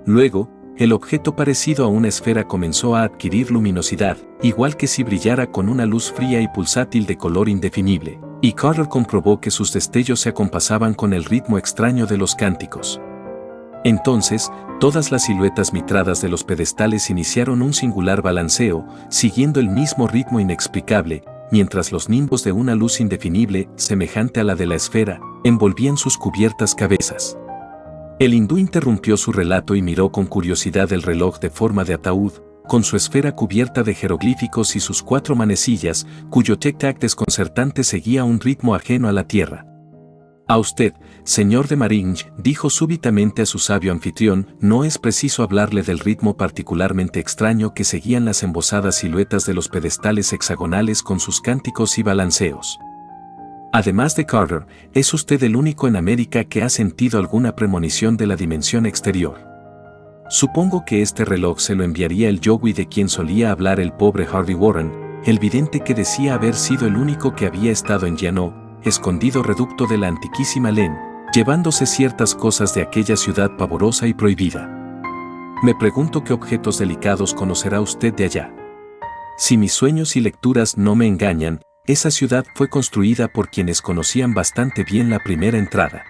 Luego, el objeto parecido a una esfera comenzó a adquirir luminosidad, igual que si brillara con una luz fría y pulsátil de color indefinible, y Carter comprobó que sus destellos se acompasaban con el ritmo extraño de los cánticos. Entonces, todas las siluetas mitradas de los pedestales iniciaron un singular balanceo, siguiendo el mismo ritmo inexplicable, mientras los nimbos de una luz indefinible, semejante a la de la esfera, envolvían sus cubiertas cabezas. El hindú interrumpió su relato y miró con curiosidad el reloj de forma de ataúd, con su esfera cubierta de jeroglíficos y sus 4 manecillas, cuyo tic-tac desconcertante seguía un ritmo ajeno a la tierra. A usted, señor de Maringe, dijo súbitamente a su sabio anfitrión, no es preciso hablarle del ritmo particularmente extraño que seguían las embosadas siluetas de los pedestales hexagonales con sus cánticos y balanceos. Además de Carter, es usted el único en América que ha sentido alguna premonición de la dimensión exterior. Supongo que este reloj se lo enviaría el yogui de quien solía hablar el pobre Harvey Warren, el vidente que decía haber sido el único que había estado en Llano, escondido reducto de la antiquísima Len, llevándose ciertas cosas de aquella ciudad pavorosa y prohibida. Me pregunto qué objetos delicados conocerá usted de allá. Si mis sueños y lecturas no me engañan, esa ciudad fue construida por quienes conocían bastante bien la primera entrada.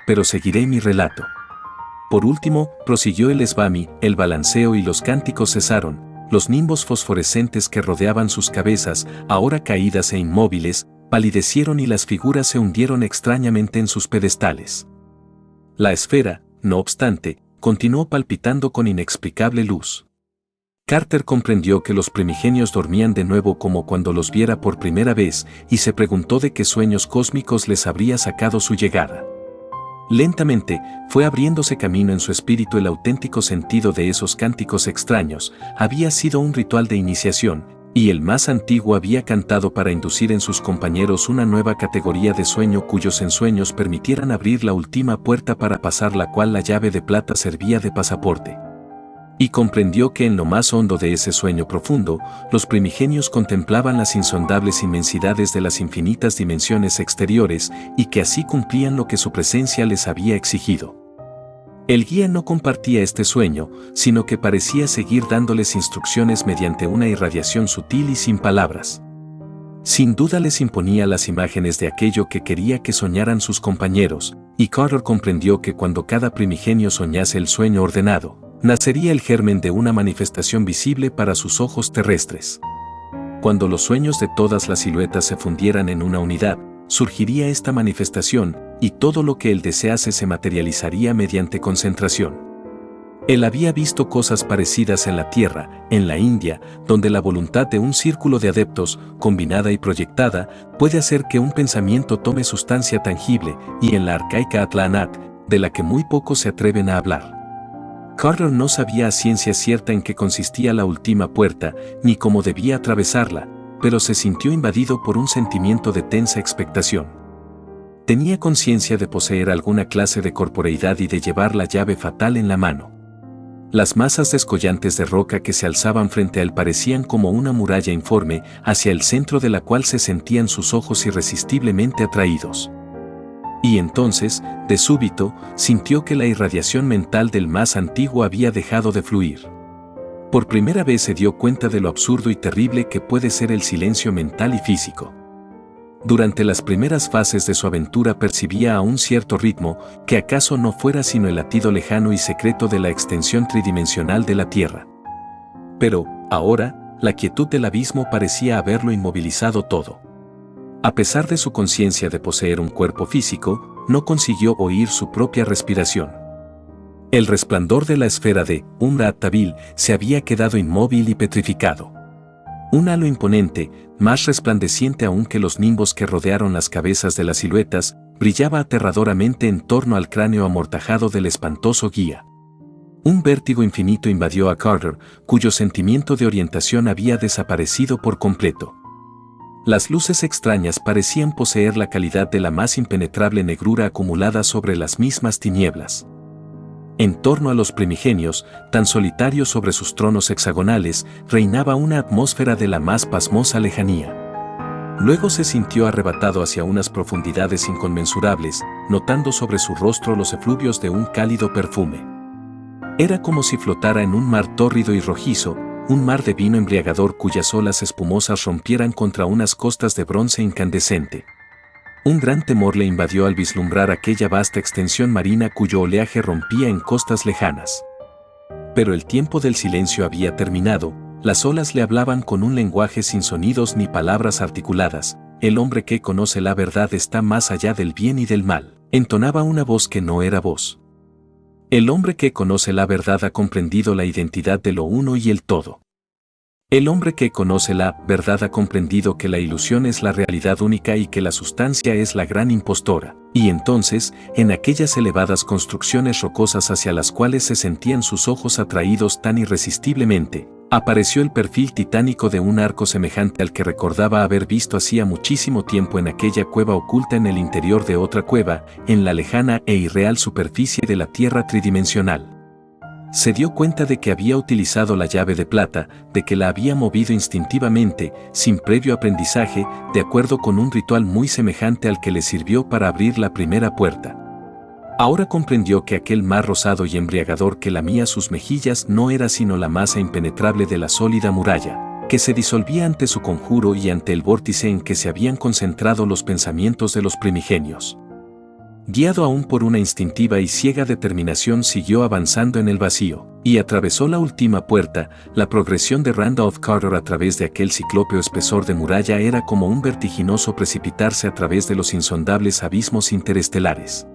Pero seguiré mi relato. Por último, prosiguió el Svami, el balanceo y los cánticos cesaron, los nimbos fosforescentes que rodeaban sus cabezas, ahora caídas e inmóviles, palidecieron y las figuras se hundieron extrañamente en sus pedestales. La esfera, no obstante, continuó palpitando con inexplicable luz. Carter comprendió que los primigenios dormían de nuevo como cuando los viera por primera vez, y se preguntó de qué sueños cósmicos les habría sacado su llegada. Lentamente, fue abriéndose camino en su espíritu el auténtico sentido de esos cánticos extraños, había sido un ritual de iniciación, y el más antiguo había cantado para inducir en sus compañeros una nueva categoría de sueño cuyos ensueños permitieran abrir la última puerta para pasar la cual la llave de plata servía de pasaporte. Y comprendió que en lo más hondo de ese sueño profundo, los primigenios contemplaban las insondables inmensidades de las infinitas dimensiones exteriores y que así cumplían lo que su presencia les había exigido. El guía no compartía este sueño, sino que parecía seguir dándoles instrucciones mediante una irradiación sutil y sin palabras. Sin duda les imponía las imágenes de aquello que quería que soñaran sus compañeros, y Carter comprendió que cuando cada primigenio soñase el sueño ordenado, nacería el germen de una manifestación visible para sus ojos terrestres. Cuando los sueños de todas las siluetas se fundieran en una unidad, surgiría esta manifestación, y todo lo que él desease se materializaría mediante concentración. Él había visto cosas parecidas en la Tierra, en la India, donde la voluntad de un círculo de adeptos, combinada y proyectada, puede hacer que un pensamiento tome sustancia tangible, y en la arcaica Atlanat, de la que muy pocos se atreven a hablar. Carter no sabía a ciencia cierta en qué consistía la última puerta, ni cómo debía atravesarla, pero se sintió invadido por un sentimiento de tensa expectación. Tenía conciencia de poseer alguna clase de corporeidad y de llevar la llave fatal en la mano. Las masas descollantes de roca que se alzaban frente a él parecían como una muralla informe, hacia el centro de la cual se sentían sus ojos irresistiblemente atraídos. Y entonces, de súbito, sintió que la irradiación mental del más antiguo había dejado de fluir. Por primera vez se dio cuenta de lo absurdo y terrible que puede ser el silencio mental y físico. Durante las primeras fases de su aventura percibía aún cierto ritmo, que acaso no fuera sino el latido lejano y secreto de la extensión tridimensional de la Tierra. Pero, ahora, la quietud del abismo parecía haberlo inmovilizado todo. A pesar de su conciencia de poseer un cuerpo físico, no consiguió oír su propia respiración. El resplandor de la esfera de Umra-at-Tabil se había quedado inmóvil y petrificado. Un halo imponente, más resplandeciente aún que los nimbos que rodearon las cabezas de las siluetas, brillaba aterradoramente en torno al cráneo amortajado del espantoso guía. Un vértigo infinito invadió a Carter, cuyo sentimiento de orientación había desaparecido por completo. Las luces extrañas parecían poseer la calidad de la más impenetrable negrura acumulada sobre las mismas tinieblas. En torno a los primigenios, tan solitarios sobre sus tronos hexagonales, reinaba una atmósfera de la más pasmosa lejanía. Luego se sintió arrebatado hacia unas profundidades inconmensurables, notando sobre su rostro los efluvios de un cálido perfume. Era como si flotara en un mar tórrido y rojizo, un mar de vino embriagador cuyas olas espumosas rompieran contra unas costas de bronce incandescente. Un gran temor le invadió al vislumbrar aquella vasta extensión marina cuyo oleaje rompía en costas lejanas. Pero el tiempo del silencio había terminado, las olas le hablaban con un lenguaje sin sonidos ni palabras articuladas. El hombre que conoce la verdad está más allá del bien y del mal, entonaba una voz que no era voz. El hombre que conoce la verdad ha comprendido la identidad de lo uno y el todo. El hombre que conoce la verdad ha comprendido que la ilusión es la realidad única y que la sustancia es la gran impostora. Y entonces, en aquellas elevadas construcciones rocosas hacia las cuales se sentían sus ojos atraídos tan irresistiblemente, apareció el perfil titánico de un arco semejante al que recordaba haber visto hacía muchísimo tiempo en aquella cueva oculta en el interior de otra cueva, en la lejana e irreal superficie de la Tierra tridimensional. Se dio cuenta de que había utilizado la llave de plata, de que la había movido instintivamente, sin previo aprendizaje, de acuerdo con un ritual muy semejante al que le sirvió para abrir la primera puerta. Ahora comprendió que aquel mar rosado y embriagador que lamía sus mejillas no era sino la masa impenetrable de la sólida muralla, que se disolvía ante su conjuro y ante el vórtice en que se habían concentrado los pensamientos de los primigenios. Guiado aún por una instintiva y ciega determinación, siguió avanzando en el vacío, y atravesó la última puerta. La progresión de Randolph Carter a través de aquel ciclópeo espesor de muralla era como un vertiginoso precipitarse a través de los insondables abismos interestelares.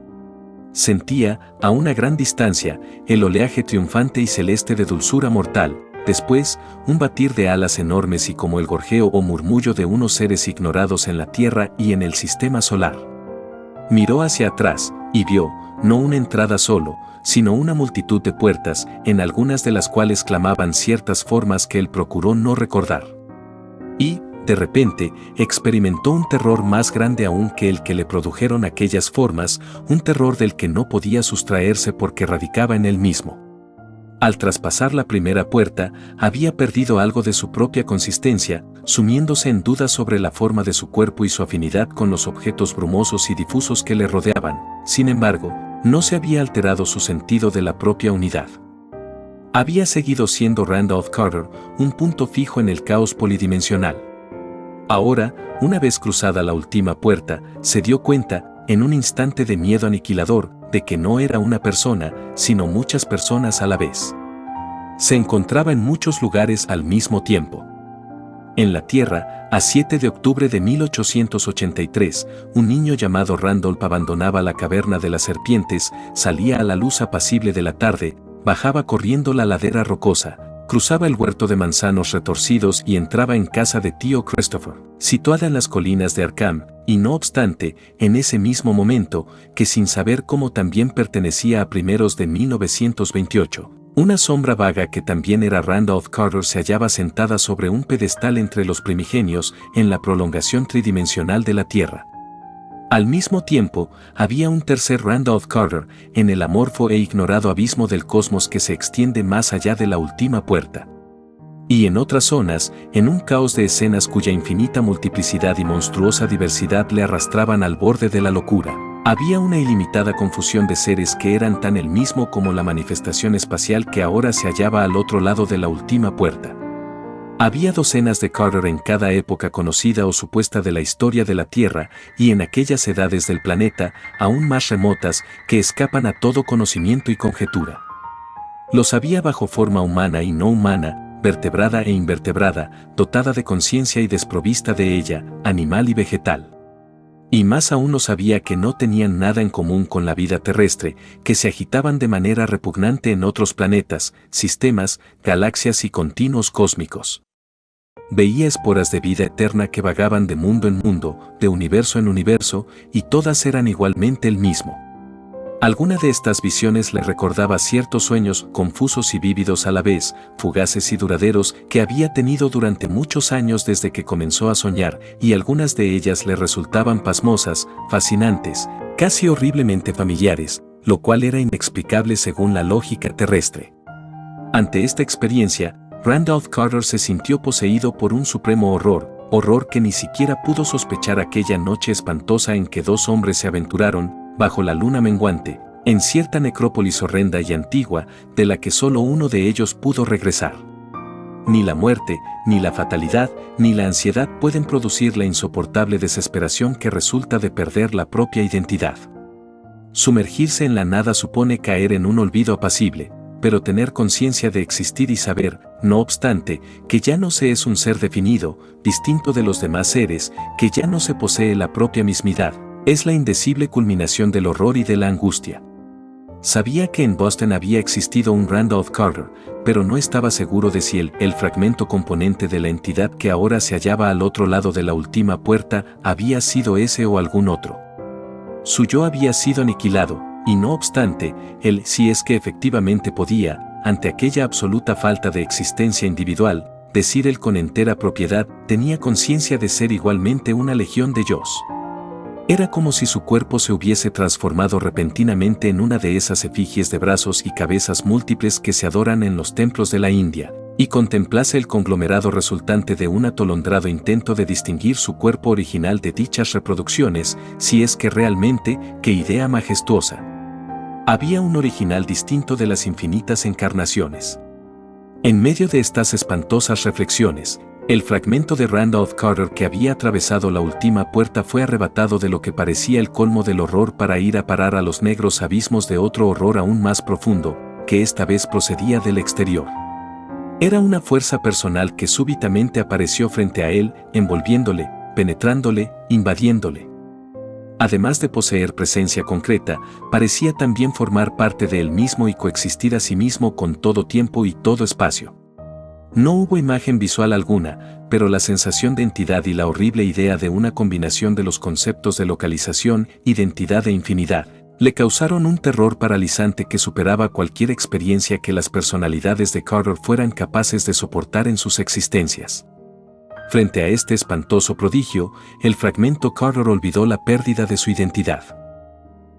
Sentía, a una gran distancia, el oleaje triunfante y celeste de dulzura mortal, después, un batir de alas enormes y como el gorjeo o murmullo de unos seres ignorados en la Tierra y en el sistema solar. Miró hacia atrás, y vio, no una entrada solo, sino una multitud de puertas, en algunas de las cuales clamaban ciertas formas que él procuró no recordar. Y, de repente, experimentó un terror más grande aún que el que le produjeron aquellas formas, un terror del que no podía sustraerse porque radicaba en él mismo. Al traspasar la primera puerta, había perdido algo de su propia consistencia, sumiéndose en dudas sobre la forma de su cuerpo y su afinidad con los objetos brumosos y difusos que le rodeaban. Sin embargo, no se había alterado su sentido de la propia unidad. Había seguido siendo Randolph Carter, un punto fijo en el caos polidimensional. Ahora, una vez cruzada la última puerta, se dio cuenta, en un instante de miedo aniquilador, de que no era una persona, sino muchas personas a la vez. Se encontraba en muchos lugares al mismo tiempo. En la Tierra, a 7 de octubre de 1883, un niño llamado Randolph abandonaba la caverna de las serpientes, salía a la luz apacible de la tarde, bajaba corriendo la ladera rocosa, cruzaba el huerto de manzanos retorcidos y entraba en casa de tío Christopher, situada en las colinas de Arkham, y no obstante, en ese mismo momento, que sin saber cómo también pertenecía a primeros de 1928, una sombra vaga que también era Randolph Carter se hallaba sentada sobre un pedestal entre los primigenios en la prolongación tridimensional de la Tierra. Al mismo tiempo, había un tercer Randolph Carter en el amorfo e ignorado abismo del cosmos que se extiende más allá de la última puerta. Y en otras zonas, en un caos de escenas cuya infinita multiplicidad y monstruosa diversidad le arrastraban al borde de la locura, había una ilimitada confusión de seres que eran tan el mismo como la manifestación espacial que ahora se hallaba al otro lado de la última puerta. Había docenas de Carter en cada época conocida o supuesta de la historia de la Tierra y en aquellas edades del planeta, aún más remotas, que escapan a todo conocimiento y conjetura. Los había bajo forma humana y no humana, vertebrada e invertebrada, dotada de conciencia y desprovista de ella, animal y vegetal. Y más aún no sabía que no tenían nada en común con la vida terrestre, que se agitaban de manera repugnante en otros planetas, sistemas, galaxias y continuos cósmicos. Veía esporas de vida eterna que vagaban de mundo en mundo, de universo en universo, y todas eran igualmente el mismo. Alguna de estas visiones le recordaba ciertos sueños confusos y vívidos a la vez, fugaces y duraderos, que había tenido durante muchos años desde que comenzó a soñar, y algunas de ellas le resultaban pasmosas, fascinantes, casi horriblemente familiares, lo cual era inexplicable según la lógica terrestre. Ante esta experiencia, Randolph Carter se sintió poseído por un supremo horror que ni siquiera pudo sospechar aquella noche espantosa en que dos hombres se aventuraron, bajo la luna menguante, en cierta necrópolis horrenda y antigua, de la que solo uno de ellos pudo regresar. Ni la muerte, ni la fatalidad, ni la ansiedad pueden producir la insoportable desesperación que resulta de perder la propia identidad. Sumergirse en la nada supone caer en un olvido apacible, pero tener conciencia de existir y saber, no obstante, que ya no se es un ser definido, distinto de los demás seres, que ya no se posee la propia mismidad, es la indecible culminación del horror y de la angustia. Sabía que en Boston había existido un Randolph Carter, pero no estaba seguro de si el fragmento componente de la entidad que ahora se hallaba al otro lado de la última puerta había sido ese o algún otro. Su yo había sido aniquilado, y no obstante, él, si es que efectivamente podía, ante aquella absoluta falta de existencia individual, decir él con entera propiedad, tenía conciencia de ser igualmente una legión de yos. Era como si su cuerpo se hubiese transformado repentinamente en una de esas efigies de brazos y cabezas múltiples que se adoran en los templos de la India, y contemplase el conglomerado resultante de un atolondrado intento de distinguir su cuerpo original de dichas reproducciones, si es que realmente, qué idea majestuosa. Había un original distinto de las infinitas encarnaciones. En medio de estas espantosas reflexiones, el fragmento de Randolph Carter que había atravesado la última puerta fue arrebatado de lo que parecía el colmo del horror para ir a parar a los negros abismos de otro horror aún más profundo, que esta vez procedía del exterior. Era una fuerza personal que súbitamente apareció frente a él, envolviéndole, penetrándole, invadiéndole. Además de poseer presencia concreta, parecía también formar parte de él mismo y coexistir a sí mismo con todo tiempo y todo espacio. No hubo imagen visual alguna, pero la sensación de entidad y la horrible idea de una combinación de los conceptos de localización, identidad e infinidad, le causaron un terror paralizante que superaba cualquier experiencia que las personalidades de Carter fueran capaces de soportar en sus existencias. Frente a este espantoso prodigio, el fragmento Carter olvidó la pérdida de su identidad.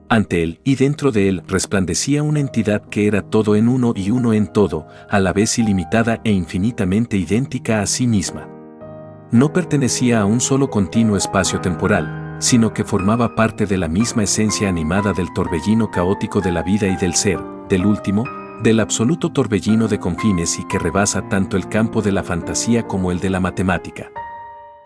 Ante él y dentro de él resplandecía una entidad que era todo en uno y uno en todo, a la vez ilimitada e infinitamente idéntica a sí misma. No pertenecía a un solo continuo espacio temporal, sino que formaba parte de la misma esencia animada del torbellino caótico de la vida y del ser, del último, del absoluto torbellino de confines y que rebasa tanto el campo de la fantasía como el de la matemática.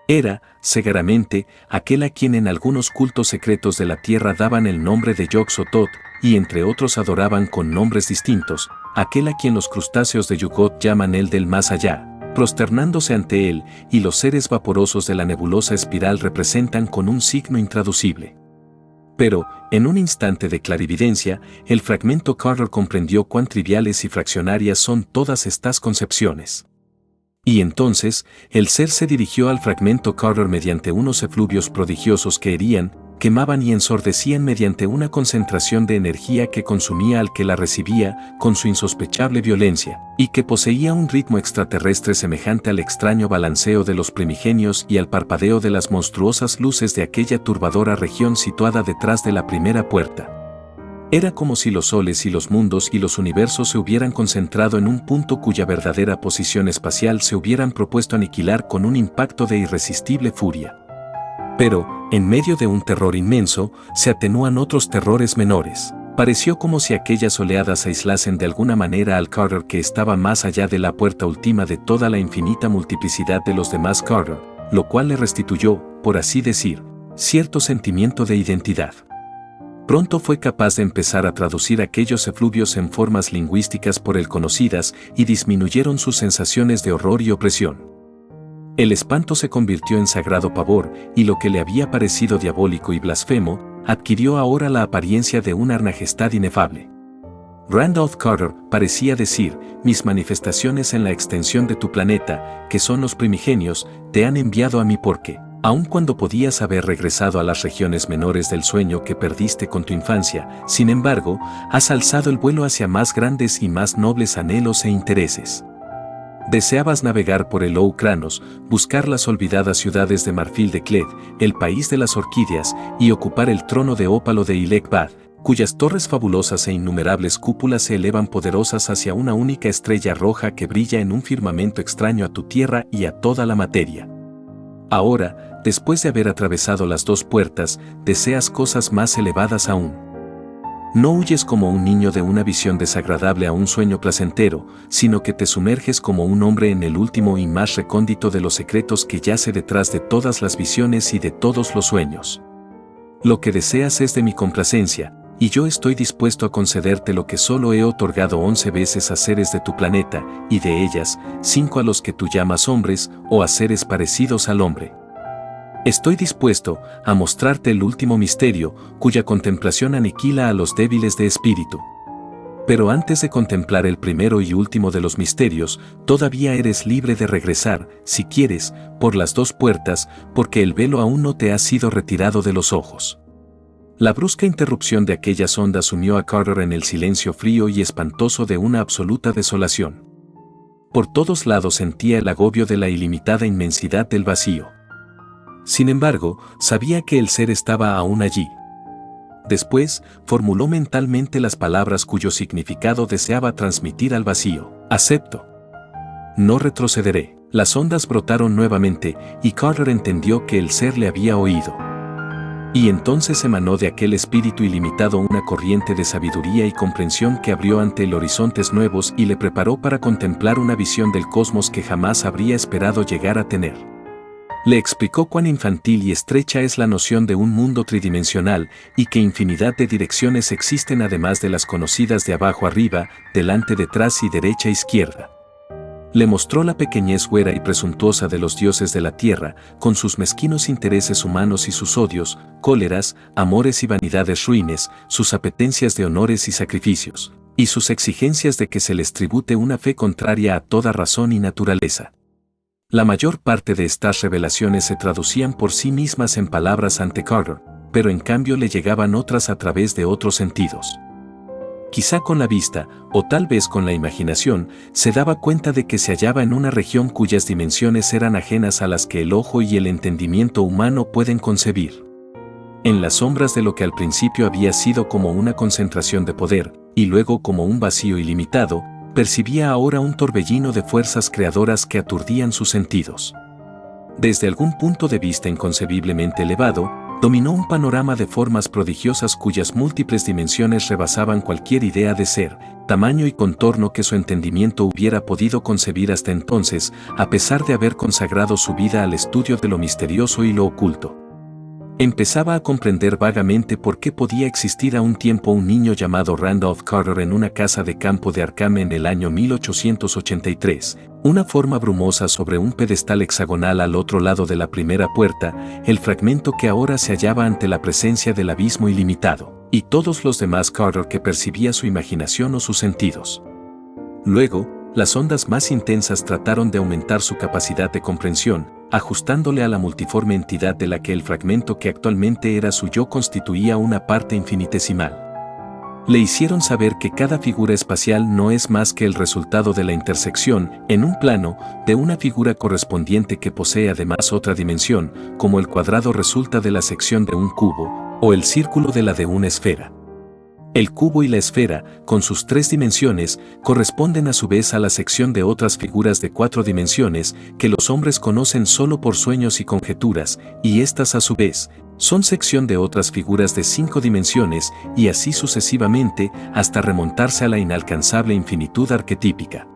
Era, seguramente, aquel a quien en algunos cultos secretos de la tierra daban el nombre de Yog-Sothoth, y entre otros adoraban con nombres distintos, aquel a quien los crustáceos de Yugot llaman el del más allá, prosternándose ante él, y los seres vaporosos de la nebulosa espiral representan con un signo intraducible. Pero, en un instante de clarividencia, el fragmento Carter comprendió cuán triviales y fraccionarias son todas estas concepciones. Y entonces, el ser se dirigió al fragmento Carter mediante unos efluvios prodigiosos que herían, quemaban y ensordecían mediante una concentración de energía que consumía al que la recibía con su insospechable violencia, y que poseía un ritmo extraterrestre semejante al extraño balanceo de los primigenios y al parpadeo de las monstruosas luces de aquella turbadora región situada detrás de la primera puerta. Era como si los soles y los mundos y los universos se hubieran concentrado en un punto cuya verdadera posición espacial se hubieran propuesto aniquilar con un impacto de irresistible furia. Pero, en medio de un terror inmenso, se atenúan otros terrores menores. Pareció como si aquellas oleadas aislasen de alguna manera al Carter que estaba más allá de la puerta última de toda la infinita multiplicidad de los demás Carter, lo cual le restituyó, por así decir, cierto sentimiento de identidad. Pronto fue capaz de empezar a traducir aquellos efluvios en formas lingüísticas por él conocidas y disminuyeron sus sensaciones de horror y opresión. El espanto se convirtió en sagrado pavor, y lo que le había parecido diabólico y blasfemo, adquirió ahora la apariencia de una majestad inefable. Randolph Carter parecía decir: mis manifestaciones en la extensión de tu planeta, que son los primigenios, te han enviado a mí porque, aun cuando podías haber regresado a las regiones menores del sueño que perdiste con tu infancia, sin embargo, has alzado el vuelo hacia más grandes y más nobles anhelos e intereses. Deseabas navegar por el Oukranos, buscar las olvidadas ciudades de marfil de Cled, el país de las orquídeas, y ocupar el trono de ópalo de Ilek-Bad, cuyas torres fabulosas e innumerables cúpulas se elevan poderosas hacia una única estrella roja que brilla en un firmamento extraño a tu tierra y a toda la materia. Ahora, después de haber atravesado las dos puertas, deseas cosas más elevadas aún. No huyes como un niño de una visión desagradable a un sueño placentero, sino que te sumerges como un hombre en el último y más recóndito de los secretos que yace detrás de todas las visiones y de todos los sueños. Lo que deseas es de mi complacencia, y yo estoy dispuesto a concederte lo que solo he otorgado 11 veces a seres de tu planeta, y de ellas, 5 a los que tú llamas hombres, o a seres parecidos al hombre. Estoy dispuesto a mostrarte el último misterio, cuya contemplación aniquila a los débiles de espíritu. Pero antes de contemplar el primero y último de los misterios, todavía eres libre de regresar, si quieres, por las dos puertas, porque el velo aún no te ha sido retirado de los ojos. La brusca interrupción de aquellas ondas sumió a Carter en el silencio frío y espantoso de una absoluta desolación. Por todos lados sentía el agobio de la ilimitada inmensidad del vacío. Sin embargo, sabía que el ser estaba aún allí. Después, formuló mentalmente las palabras cuyo significado deseaba transmitir al vacío. Acepto. No retrocederé. Las ondas brotaron nuevamente, y Carter entendió que el ser le había oído. Y entonces emanó de aquel espíritu ilimitado una corriente de sabiduría y comprensión que abrió ante él horizontes nuevos y le preparó para contemplar una visión del cosmos que jamás habría esperado llegar a tener. Le explicó cuán infantil y estrecha es la noción de un mundo tridimensional y que infinidad de direcciones existen además de las conocidas de abajo arriba, delante detrás y derecha izquierda. Le mostró la pequeñez huera y presuntuosa de los dioses de la tierra, con sus mezquinos intereses humanos y sus odios, cóleras, amores y vanidades ruines, sus apetencias de honores y sacrificios, y sus exigencias de que se les tribute una fe contraria a toda razón y naturaleza. La mayor parte de estas revelaciones se traducían por sí mismas en palabras ante Carter, pero en cambio le llegaban otras a través de otros sentidos. Quizá con la vista, o tal vez con la imaginación, se daba cuenta de que se hallaba en una región cuyas dimensiones eran ajenas a las que el ojo y el entendimiento humano pueden concebir. En las sombras de lo que al principio había sido como una concentración de poder, y luego como un vacío ilimitado, percibía ahora un torbellino de fuerzas creadoras que aturdían sus sentidos. Desde algún punto de vista inconcebiblemente elevado, dominó un panorama de formas prodigiosas cuyas múltiples dimensiones rebasaban cualquier idea de ser, tamaño y contorno que su entendimiento hubiera podido concebir hasta entonces, a pesar de haber consagrado su vida al estudio de lo misterioso y lo oculto. Empezaba a comprender vagamente por qué podía existir a un tiempo un niño llamado Randolph Carter en una casa de campo de Arkham en el año 1883, una forma brumosa sobre un pedestal hexagonal al otro lado de la primera puerta, el fragmento que ahora se hallaba ante la presencia del abismo ilimitado, y todos los demás Carter que percibía su imaginación o sus sentidos. Luego, las ondas más intensas trataron de aumentar su capacidad de comprensión, ajustándole a la multiforme entidad de la que el fragmento que actualmente era su yo constituía una parte infinitesimal. Le hicieron saber que cada figura espacial no es más que el resultado de la intersección, en un plano, de una figura correspondiente que posee además otra dimensión, como el cuadrado resulta de la sección de un cubo, o el círculo de la de una esfera. El cubo y la esfera, con sus 3 dimensiones, corresponden a su vez a la sección de otras figuras de 4 dimensiones que los hombres conocen solo por sueños y conjeturas, y estas a su vez, son sección de otras figuras de 5 dimensiones y así sucesivamente hasta remontarse a la inalcanzable infinitud arquetípica.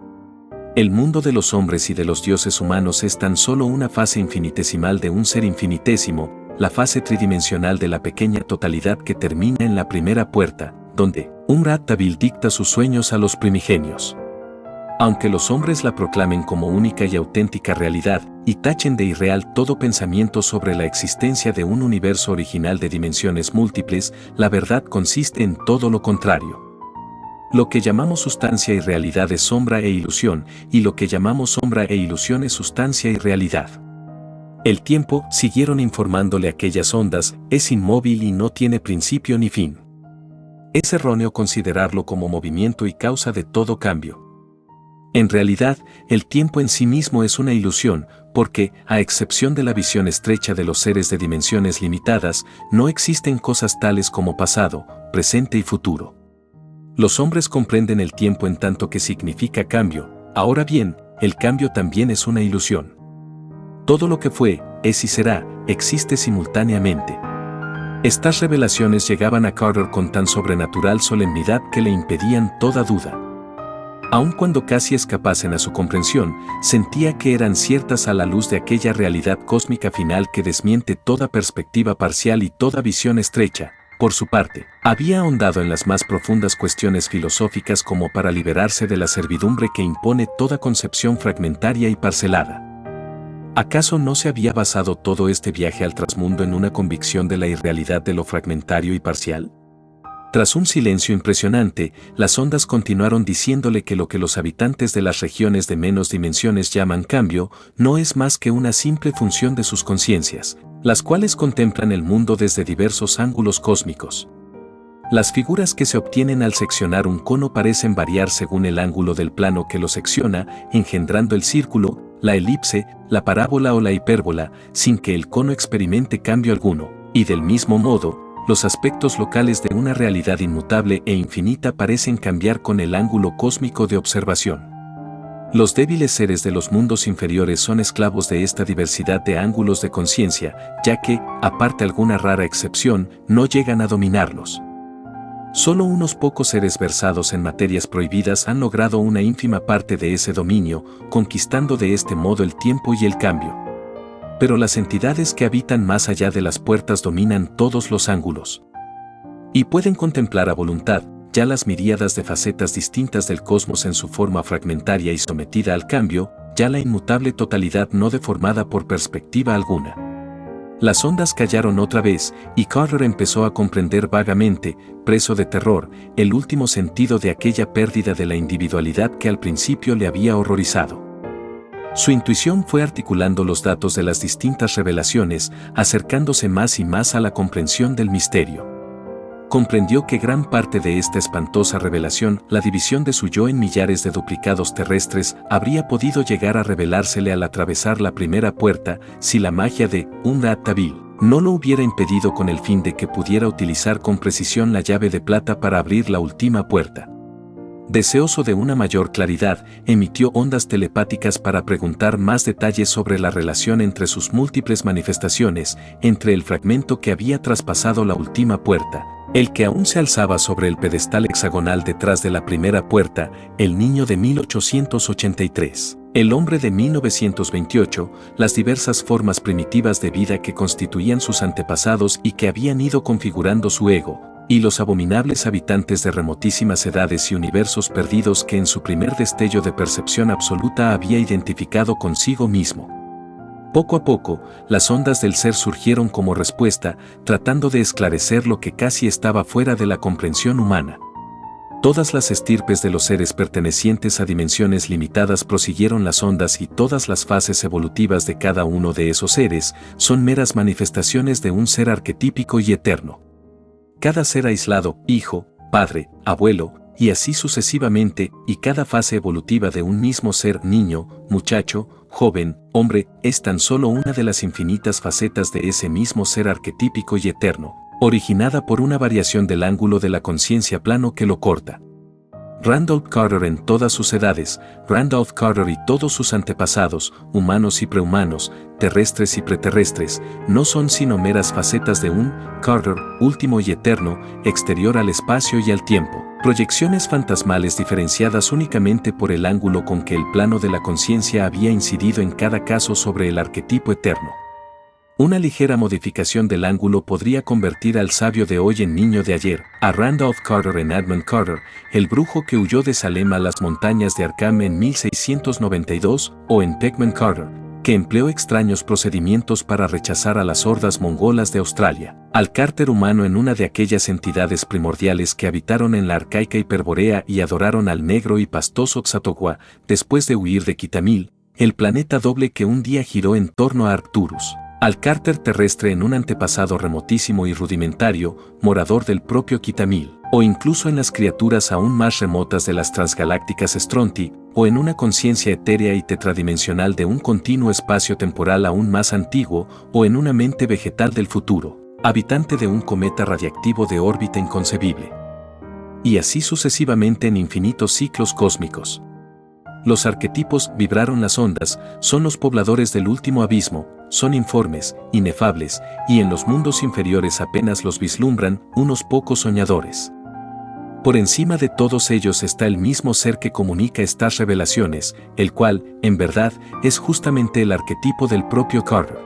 El mundo de los hombres y de los dioses humanos es tan solo una fase infinitesimal de un ser infinitésimo, la fase tridimensional de la pequeña totalidad que termina en la primera puerta, donde Umrat-Tabil dicta sus sueños a los primigenios. Aunque los hombres la proclamen como única y auténtica realidad, y tachen de irreal todo pensamiento sobre la existencia de un universo original de dimensiones múltiples, la verdad consiste en todo lo contrario. Lo que llamamos sustancia y realidad es sombra e ilusión, y lo que llamamos sombra e ilusión es sustancia y realidad. El tiempo, siguieron informándole aquellas ondas, es inmóvil y no tiene principio ni fin. Es erróneo considerarlo como movimiento y causa de todo cambio. En realidad, el tiempo en sí mismo es una ilusión, porque, a excepción de la visión estrecha de los seres de dimensiones limitadas, no existen cosas tales como pasado, presente y futuro. Los hombres comprenden el tiempo en tanto que significa cambio. Ahora bien, el cambio también es una ilusión. Todo lo que fue, es y será, existe simultáneamente. Estas revelaciones llegaban a Carter con tan sobrenatural solemnidad que le impedían toda duda. Aun cuando casi escapasen a su comprensión, sentía que eran ciertas a la luz de aquella realidad cósmica final que desmiente toda perspectiva parcial y toda visión estrecha. Por su parte, había ahondado en las más profundas cuestiones filosóficas como para liberarse de la servidumbre que impone toda concepción fragmentaria y parcelada. ¿Acaso no se había basado todo este viaje al trasmundo en una convicción de la irrealidad de lo fragmentario y parcial? Tras un silencio impresionante, las ondas continuaron diciéndole que lo que los habitantes de las regiones de menos dimensiones llaman cambio, no es más que una simple función de sus conciencias, las cuales contemplan el mundo desde diversos ángulos cósmicos. Las figuras que se obtienen al seccionar un cono parecen variar según el ángulo del plano que lo secciona, engendrando el círculo, la elipse, la parábola o la hipérbola, sin que el cono experimente cambio alguno, y del mismo modo, los aspectos locales de una realidad inmutable e infinita parecen cambiar con el ángulo cósmico de observación. Los débiles seres de los mundos inferiores son esclavos de esta diversidad de ángulos de conciencia, ya que, aparte alguna rara excepción, no llegan a dominarlos. Solo unos pocos seres versados en materias prohibidas han logrado una ínfima parte de ese dominio, conquistando de este modo el tiempo y el cambio. Pero las entidades que habitan más allá de las puertas dominan todos los ángulos. Y pueden contemplar a voluntad, ya las miríadas de facetas distintas del cosmos en su forma fragmentaria y sometida al cambio, ya la inmutable totalidad no deformada por perspectiva alguna. Las ondas callaron otra vez, y Carter empezó a comprender vagamente, preso de terror, el último sentido de aquella pérdida de la individualidad que al principio le había horrorizado. Su intuición fue articulando los datos de las distintas revelaciones, acercándose más y más a la comprensión del misterio. Comprendió que gran parte de esta espantosa revelación, la división de su yo en millares de duplicados terrestres, habría podido llegar a revelársele al atravesar la primera puerta, si la magia de Umrat Tabil no lo hubiera impedido con el fin de que pudiera utilizar con precisión la llave de plata para abrir la última puerta. Deseoso de una mayor claridad, emitió ondas telepáticas para preguntar más detalles sobre la relación entre sus múltiples manifestaciones, entre el fragmento que había traspasado la última puerta, el que aún se alzaba sobre el pedestal hexagonal detrás de la primera puerta, el niño de 1883, el hombre de 1928, las diversas formas primitivas de vida que constituían sus antepasados y que habían ido configurando su ego, y los abominables habitantes de remotísimas edades y universos perdidos que en su primer destello de percepción absoluta había identificado consigo mismo. Poco a poco, las ondas del ser surgieron como respuesta, tratando de esclarecer lo que casi estaba fuera de la comprensión humana. Todas las estirpes de los seres pertenecientes a dimensiones limitadas prosiguieron las ondas y todas las fases evolutivas de cada uno de esos seres son meras manifestaciones de un ser arquetípico y eterno. Cada ser aislado, hijo, padre, abuelo, y así sucesivamente, y cada fase evolutiva de un mismo ser, niño, muchacho, joven, hombre, es tan solo una de las infinitas facetas de ese mismo ser arquetípico y eterno, originada por una variación del ángulo de la conciencia plano que lo corta. Randolph Carter en todas sus edades, Randolph Carter y todos sus antepasados, humanos y prehumanos, terrestres y preterrestres, no son sino meras facetas de un Carter último y eterno, exterior al espacio y al tiempo, proyecciones fantasmales diferenciadas únicamente por el ángulo con que el plano de la conciencia había incidido en cada caso sobre el arquetipo eterno. Una ligera modificación del ángulo podría convertir al sabio de hoy en niño de ayer, a Randolph Carter en Edmund Carter, el brujo que huyó de Salem a las montañas de Arkham en 1692, o en Beckman Carter, que empleó extraños procedimientos para rechazar a las hordas mongolas de Australia, al Carter humano en una de aquellas entidades primordiales que habitaron en la arcaica Hiperborea y adoraron al negro y pastoso Xatogua, después de huir de Kitamil, el planeta doble que un día giró en torno a Arcturus. Al Carter terrestre en un antepasado remotísimo y rudimentario, morador del propio Kitamil, o incluso en las criaturas aún más remotas de las transgalácticas Stronti, o en una conciencia etérea y tetradimensional de un continuo espacio temporal aún más antiguo, o en una mente vegetal del futuro, habitante de un cometa radiactivo de órbita inconcebible. Y así sucesivamente en infinitos ciclos cósmicos. Los arquetipos vibraron las ondas, son los pobladores del último abismo, son informes, inefables, y en los mundos inferiores apenas los vislumbran unos pocos soñadores. Por encima de todos ellos está el mismo ser que comunica estas revelaciones, el cual, en verdad, es justamente el arquetipo del propio Carter.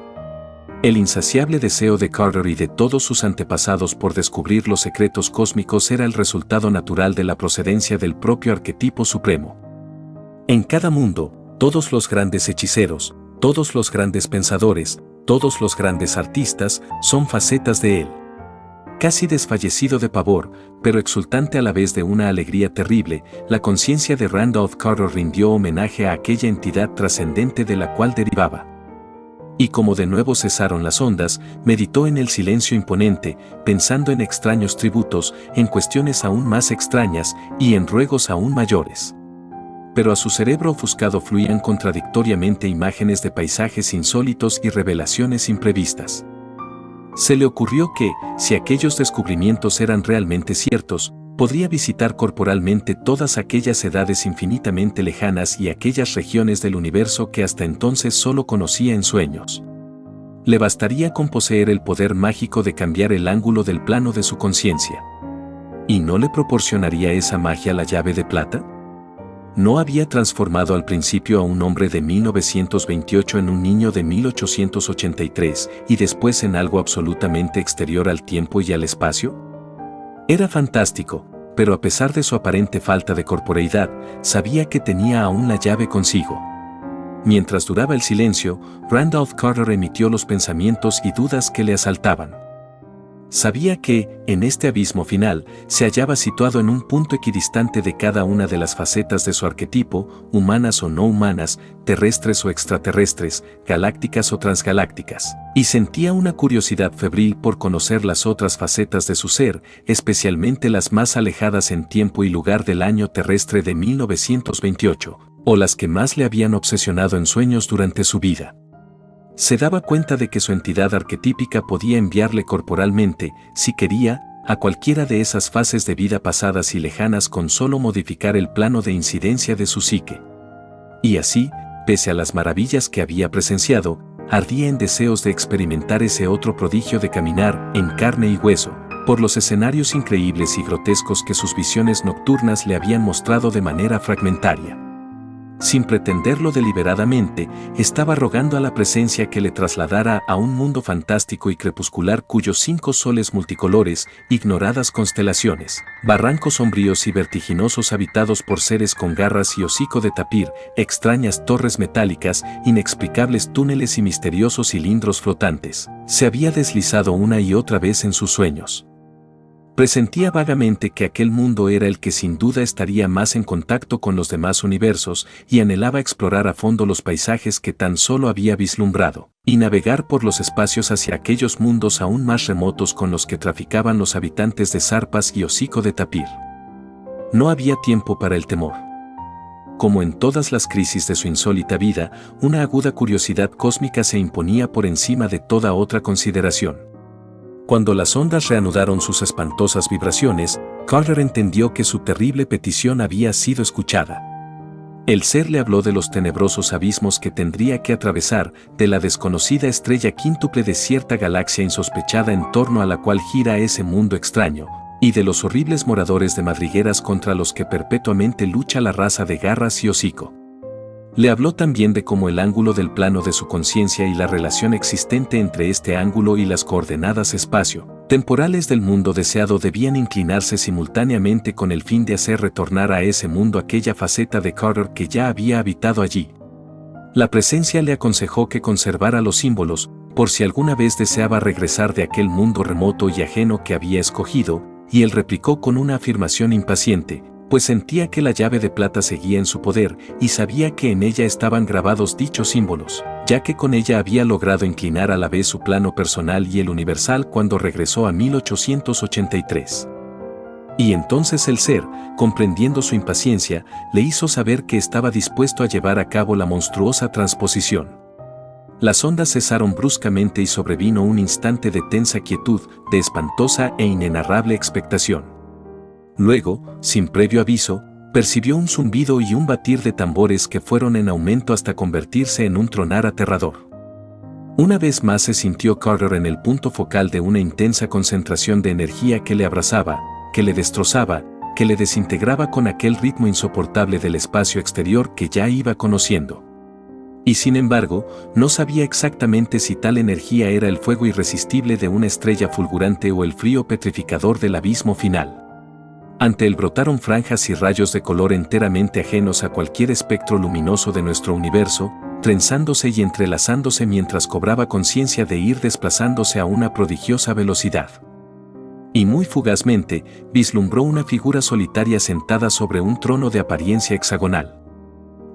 El insaciable deseo de Carter y de todos sus antepasados por descubrir los secretos cósmicos era el resultado natural de la procedencia del propio arquetipo supremo. En cada mundo, todos los grandes hechiceros, todos los grandes pensadores, todos los grandes artistas, son facetas de él. Casi desfallecido de pavor, pero exultante a la vez de una alegría terrible, la conciencia de Randolph Carter rindió homenaje a aquella entidad trascendente de la cual derivaba. Y como de nuevo cesaron las ondas, meditó en el silencio imponente, pensando en extraños tributos, en cuestiones aún más extrañas y en ruegos aún mayores. Pero a su cerebro ofuscado fluían contradictoriamente imágenes de paisajes insólitos y revelaciones imprevistas. Se le ocurrió que, si aquellos descubrimientos eran realmente ciertos, podría visitar corporalmente todas aquellas edades infinitamente lejanas y aquellas regiones del universo que hasta entonces solo conocía en sueños. Le bastaría con poseer el poder mágico de cambiar el ángulo del plano de su conciencia. ¿Y no le proporcionaría esa magia la llave de plata? ¿No había transformado al principio a un hombre de 1928 en un niño de 1883 y después en algo absolutamente exterior al tiempo y al espacio? Era fantástico, pero a pesar de su aparente falta de corporeidad, sabía que tenía aún la llave consigo. Mientras duraba el silencio, Randolph Carter emitió los pensamientos y dudas que le asaltaban. Sabía que, en este abismo final, se hallaba situado en un punto equidistante de cada una de las facetas de su arquetipo, humanas o no humanas, terrestres o extraterrestres, galácticas o transgalácticas, y sentía una curiosidad febril por conocer las otras facetas de su ser, especialmente las más alejadas en tiempo y lugar del año terrestre de 1928, o las que más le habían obsesionado en sueños durante su vida. Se daba cuenta de que su entidad arquetípica podía enviarle corporalmente, si quería, a cualquiera de esas fases de vida pasadas y lejanas con solo modificar el plano de incidencia de su psique. Y así, pese a las maravillas que había presenciado, ardía en deseos de experimentar ese otro prodigio de caminar, en carne y hueso, por los escenarios increíbles y grotescos que sus visiones nocturnas le habían mostrado de manera fragmentaria. Sin pretenderlo deliberadamente, estaba rogando a la presencia que le trasladara a un mundo fantástico y crepuscular cuyos 5 soles multicolores, ignoradas constelaciones, barrancos sombríos y vertiginosos habitados por seres con garras y hocico de tapir, extrañas torres metálicas, inexplicables túneles y misteriosos cilindros flotantes, se había deslizado una y otra vez en sus sueños. Presentía vagamente que aquel mundo era el que sin duda estaría más en contacto con los demás universos y anhelaba explorar a fondo los paisajes que tan solo había vislumbrado, y navegar por los espacios hacia aquellos mundos aún más remotos con los que traficaban los habitantes de zarpas y hocico de tapir. No había tiempo para el temor. Como en todas las crisis de su insólita vida, una aguda curiosidad cósmica se imponía por encima de toda otra consideración. Cuando las ondas reanudaron sus espantosas vibraciones, Carter entendió que su terrible petición había sido escuchada. El ser le habló de los tenebrosos abismos que tendría que atravesar, de la desconocida estrella quíntuple de cierta galaxia insospechada en torno a la cual gira ese mundo extraño, y de los horribles moradores de madrigueras contra los que perpetuamente lucha la raza de garras y hocico. Le habló también de cómo el ángulo del plano de su conciencia y la relación existente entre este ángulo y las coordenadas espacio-temporales del mundo deseado debían inclinarse simultáneamente con el fin de hacer retornar a ese mundo aquella faceta de Carter que ya había habitado allí. La presencia le aconsejó que conservara los símbolos, por si alguna vez deseaba regresar de aquel mundo remoto y ajeno que había escogido, y él replicó con una afirmación impaciente, pues sentía que la llave de plata seguía en su poder y sabía que en ella estaban grabados dichos símbolos, ya que con ella había logrado inclinar a la vez su plano personal y el universal cuando regresó a 1883. Y entonces el ser, comprendiendo su impaciencia, le hizo saber que estaba dispuesto a llevar a cabo la monstruosa transposición. Las ondas cesaron bruscamente y sobrevino un instante de tensa quietud, de espantosa e inenarrable expectación. Luego, sin previo aviso, percibió un zumbido y un batir de tambores que fueron en aumento hasta convertirse en un tronar aterrador. Una vez más se sintió Carter en el punto focal de una intensa concentración de energía que le abrazaba, que le destrozaba, que le desintegraba con aquel ritmo insoportable del espacio exterior que ya iba conociendo. Y sin embargo, no sabía exactamente si tal energía era el fuego irresistible de una estrella fulgurante o el frío petrificador del abismo final. Ante él brotaron franjas y rayos de color enteramente ajenos a cualquier espectro luminoso de nuestro universo, trenzándose y entrelazándose mientras cobraba conciencia de ir desplazándose a una prodigiosa velocidad. Y muy fugazmente, vislumbró una figura solitaria sentada sobre un trono de apariencia hexagonal.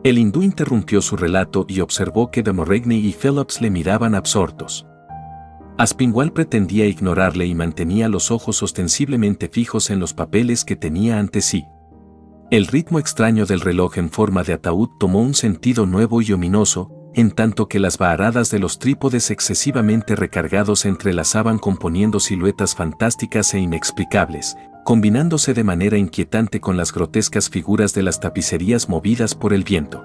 El hindú interrumpió su relato y observó que de Moragni y Phillips le miraban absortos. Aspinwall pretendía ignorarle y mantenía los ojos ostensiblemente fijos en los papeles que tenía ante sí. El ritmo extraño del reloj en forma de ataúd tomó un sentido nuevo y ominoso, en tanto que las varadas de los trípodes excesivamente recargados se entrelazaban componiendo siluetas fantásticas e inexplicables, combinándose de manera inquietante con las grotescas figuras de las tapicerías movidas por el viento.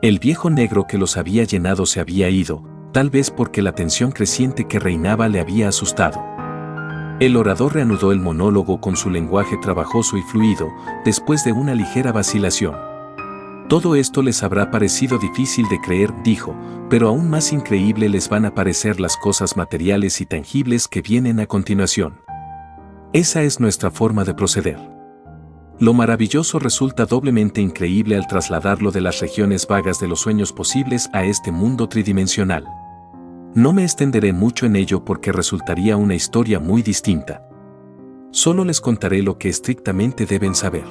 El viejo negro que los había llenado se había ido, tal vez porque la tensión creciente que reinaba le había asustado. El orador reanudó el monólogo con su lenguaje trabajoso y fluido, después de una ligera vacilación. Todo esto les habrá parecido difícil de creer, dijo, pero aún más increíble les van a parecer las cosas materiales y tangibles que vienen a continuación. Esa es nuestra forma de proceder. Lo maravilloso resulta doblemente increíble al trasladarlo de las regiones vagas de los sueños posibles a este mundo tridimensional. No me extenderé mucho en ello porque resultaría una historia muy distinta. Solo les contaré lo que estrictamente deben saber.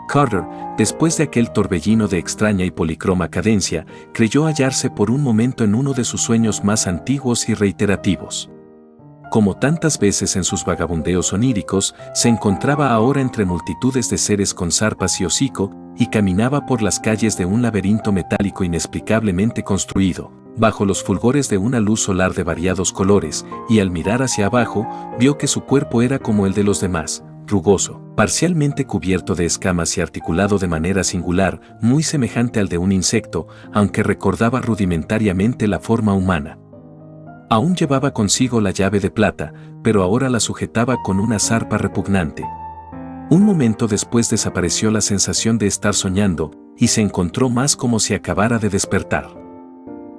Carter, después de aquel torbellino de extraña y policroma cadencia, creyó hallarse por un momento en uno de sus sueños más antiguos y reiterativos. Como tantas veces en sus vagabundeos oníricos, se encontraba ahora entre multitudes de seres con zarpas y hocico, y caminaba por las calles de un laberinto metálico inexplicablemente construido, bajo los fulgores de una luz solar de variados colores, y al mirar hacia abajo, vio que su cuerpo era como el de los demás, rugoso, parcialmente cubierto de escamas y articulado de manera singular, muy semejante al de un insecto, aunque recordaba rudimentariamente la forma humana. Aún llevaba consigo la llave de plata, pero ahora la sujetaba con una zarpa repugnante. Un momento después desapareció la sensación de estar soñando, y se encontró más como si acabara de despertar.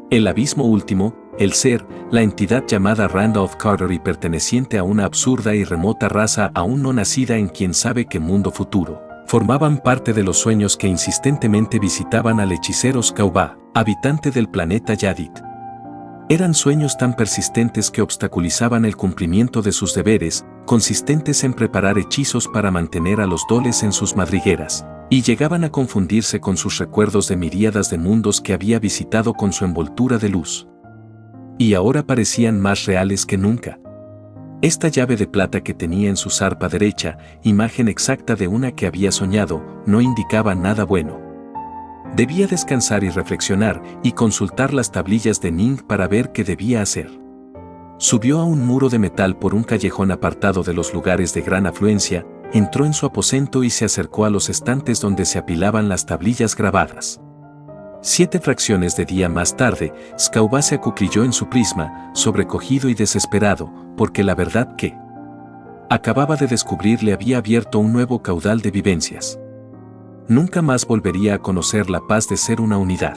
El abismo último, el ser, la entidad llamada Randolph Carter y perteneciente a una absurda y remota raza aún no nacida en quién sabe qué mundo futuro, formaban parte de los sueños que insistentemente visitaban al hechicero Skauba, habitante del planeta Yadit. Eran sueños tan persistentes que obstaculizaban el cumplimiento de sus deberes, consistentes en preparar hechizos para mantener a los doles en sus madrigueras, y llegaban a confundirse con sus recuerdos de miríadas de mundos que había visitado con su envoltura de luz. Y ahora parecían más reales que nunca. Esta llave de plata que tenía en su zarpa derecha, imagen exacta de una que había soñado, no indicaba nada bueno. Debía descansar y reflexionar, y consultar las tablillas de Ning para ver qué debía hacer. Subió a un muro de metal por un callejón apartado de los lugares de gran afluencia, entró en su aposento y se acercó a los estantes donde se apilaban las tablillas grabadas. 7 fracciones de día más tarde, Skauba se acuclilló en su prisma, sobrecogido y desesperado, porque la verdad que acababa de descubrir le había abierto un nuevo caudal de vivencias. nunca más volvería a conocer la paz de ser una unidad.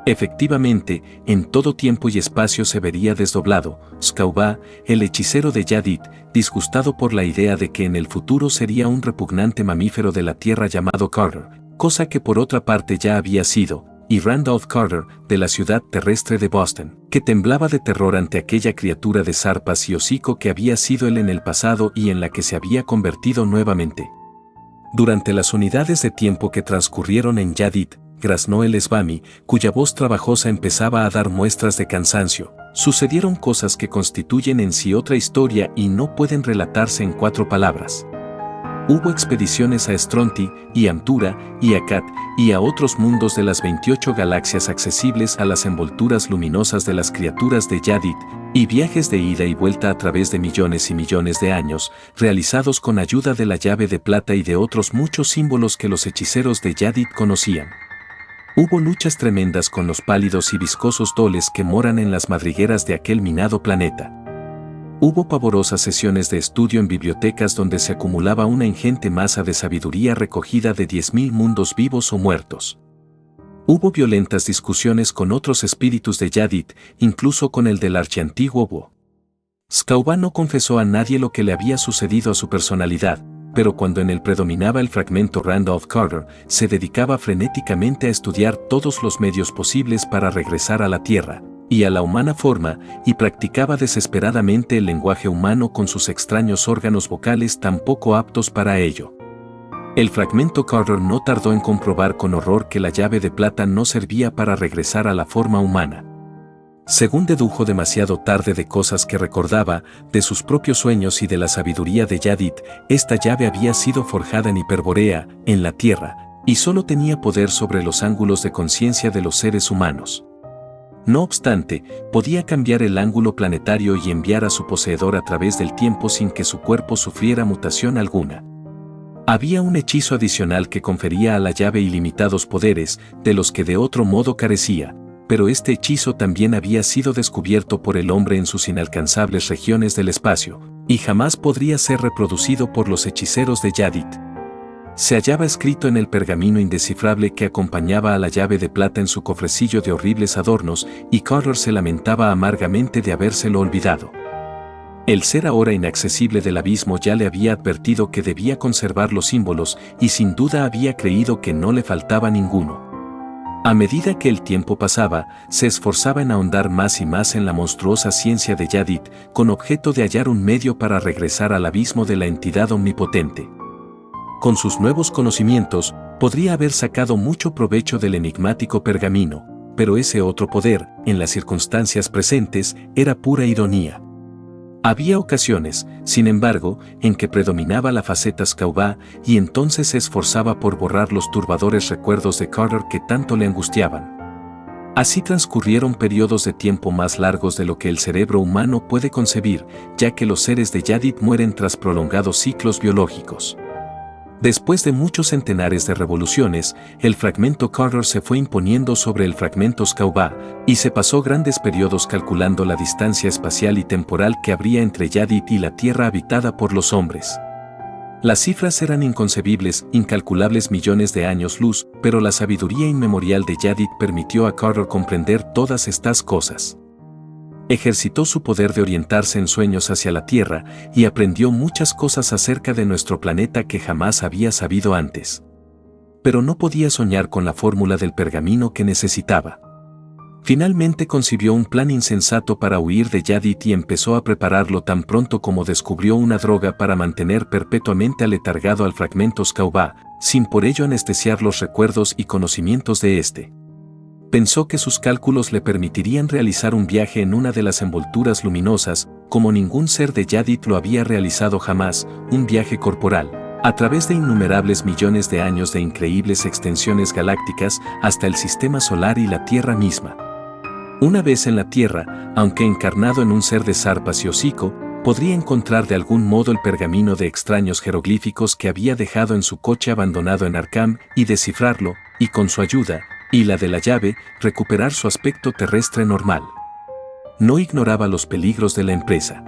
Efectivamente, en todo tiempo y espacio se vería desdoblado. Skauba, el hechicero de Yadid, disgustado por la idea de que en el futuro sería un repugnante mamífero de la tierra llamado Carter, cosa que por otra parte ya había sido, y Randolph Carter, de la ciudad terrestre de Boston, que temblaba de terror ante aquella criatura de zarpas y hocico que había sido él en el pasado y en la que se había convertido nuevamente. Durante las unidades de tiempo que transcurrieron en Yadid, graznó el Svami, cuya voz trabajosa empezaba a dar muestras de cansancio. Sucedieron cosas que constituyen en sí otra historia y no pueden relatarse en 4 palabras. Hubo expediciones a Stronti, y Amtura, y Akat, y a otros mundos de las 28 galaxias accesibles a las envolturas luminosas de las criaturas de Yadid, y viajes de ida y vuelta a través de millones y millones de años, realizados con ayuda de la llave de plata y de otros muchos símbolos que los hechiceros de Yadid conocían. Hubo luchas tremendas con los pálidos y viscosos doles que moran en las madrigueras de aquel minado planeta. Hubo pavorosas sesiones de estudio en bibliotecas donde se acumulaba una ingente masa de sabiduría recogida de 10.000 mundos vivos o muertos. Hubo violentas discusiones con otros espíritus de Yadid, incluso con el del archiantiguo Bo. Skauba no confesó a nadie lo que le había sucedido a su personalidad, pero cuando en él predominaba el fragmento Randolph Carter, se dedicaba frenéticamente a estudiar todos los medios posibles para regresar a la Tierra y a la humana forma, y practicaba desesperadamente el lenguaje humano con sus extraños órganos vocales tan poco aptos para ello. El fragmento Carter no tardó en comprobar con horror que la llave de plata no servía para regresar a la forma humana. Según dedujo demasiado tarde de cosas que recordaba, de sus propios sueños y de la sabiduría de Yadid, esta llave había sido forjada en Hiperborea, en la Tierra, y solo tenía poder sobre los ángulos de conciencia de los seres humanos. No obstante, podía cambiar el ángulo planetario y enviar a su poseedor a través del tiempo sin que su cuerpo sufriera mutación alguna. Había un hechizo adicional que confería a la llave ilimitados poderes, de los que de otro modo carecía, pero este hechizo también había sido descubierto por el hombre en sus inalcanzables regiones del espacio, y jamás podría ser reproducido por los hechiceros de Yadid. Se hallaba escrito en el pergamino indescifrable que acompañaba a la llave de plata en su cofrecillo de horribles adornos, y Carter se lamentaba amargamente de habérselo olvidado. El ser ahora inaccesible del abismo ya le había advertido que debía conservar los símbolos, y sin duda había creído que no le faltaba ninguno. A medida que el tiempo pasaba, se esforzaba en ahondar más y más en la monstruosa ciencia de Yadid, con objeto de hallar un medio para regresar al abismo de la entidad omnipotente. Con sus nuevos conocimientos, podría haber sacado mucho provecho del enigmático pergamino, pero ese otro poder, en las circunstancias presentes, era pura ironía. Había ocasiones, sin embargo, en que predominaba la faceta Skauba, y entonces se esforzaba por borrar los turbadores recuerdos de Carter que tanto le angustiaban. Así transcurrieron periodos de tiempo más largos de lo que el cerebro humano puede concebir, ya que los seres de Yadid mueren tras prolongados ciclos biológicos. Después de muchos centenares de revoluciones, el fragmento Carter se fue imponiendo sobre el fragmento Skauba, y se pasó grandes periodos calculando la distancia espacial y temporal que habría entre Yadid y la Tierra habitada por los hombres. Las cifras eran inconcebibles, incalculables millones de años luz, pero la sabiduría inmemorial de Yadid permitió a Carter comprender todas estas cosas. Ejercitó su poder de orientarse en sueños hacia la Tierra y aprendió muchas cosas acerca de nuestro planeta que jamás había sabido antes. Pero no podía soñar con la fórmula del pergamino que necesitaba. Finalmente concibió un plan insensato para huir de Yadid y empezó a prepararlo tan pronto como descubrió una droga para mantener perpetuamente aletargado al fragmento Skauba, sin por ello anestesiar los recuerdos y conocimientos de este. Pensó que sus cálculos le permitirían realizar un viaje en una de las envolturas luminosas, como ningún ser de Yadid lo había realizado jamás, un viaje corporal, a través de innumerables millones de años de increíbles extensiones galácticas hasta el sistema solar y la Tierra misma. Una vez en la Tierra, aunque encarnado en un ser de zarpas y hocico, podría encontrar de algún modo el pergamino de extraños jeroglíficos que había dejado en su coche abandonado en Arkham y descifrarlo, y con su ayuda, y la de la llave, recuperar su aspecto terrestre normal. No ignoraba los peligros de la empresa.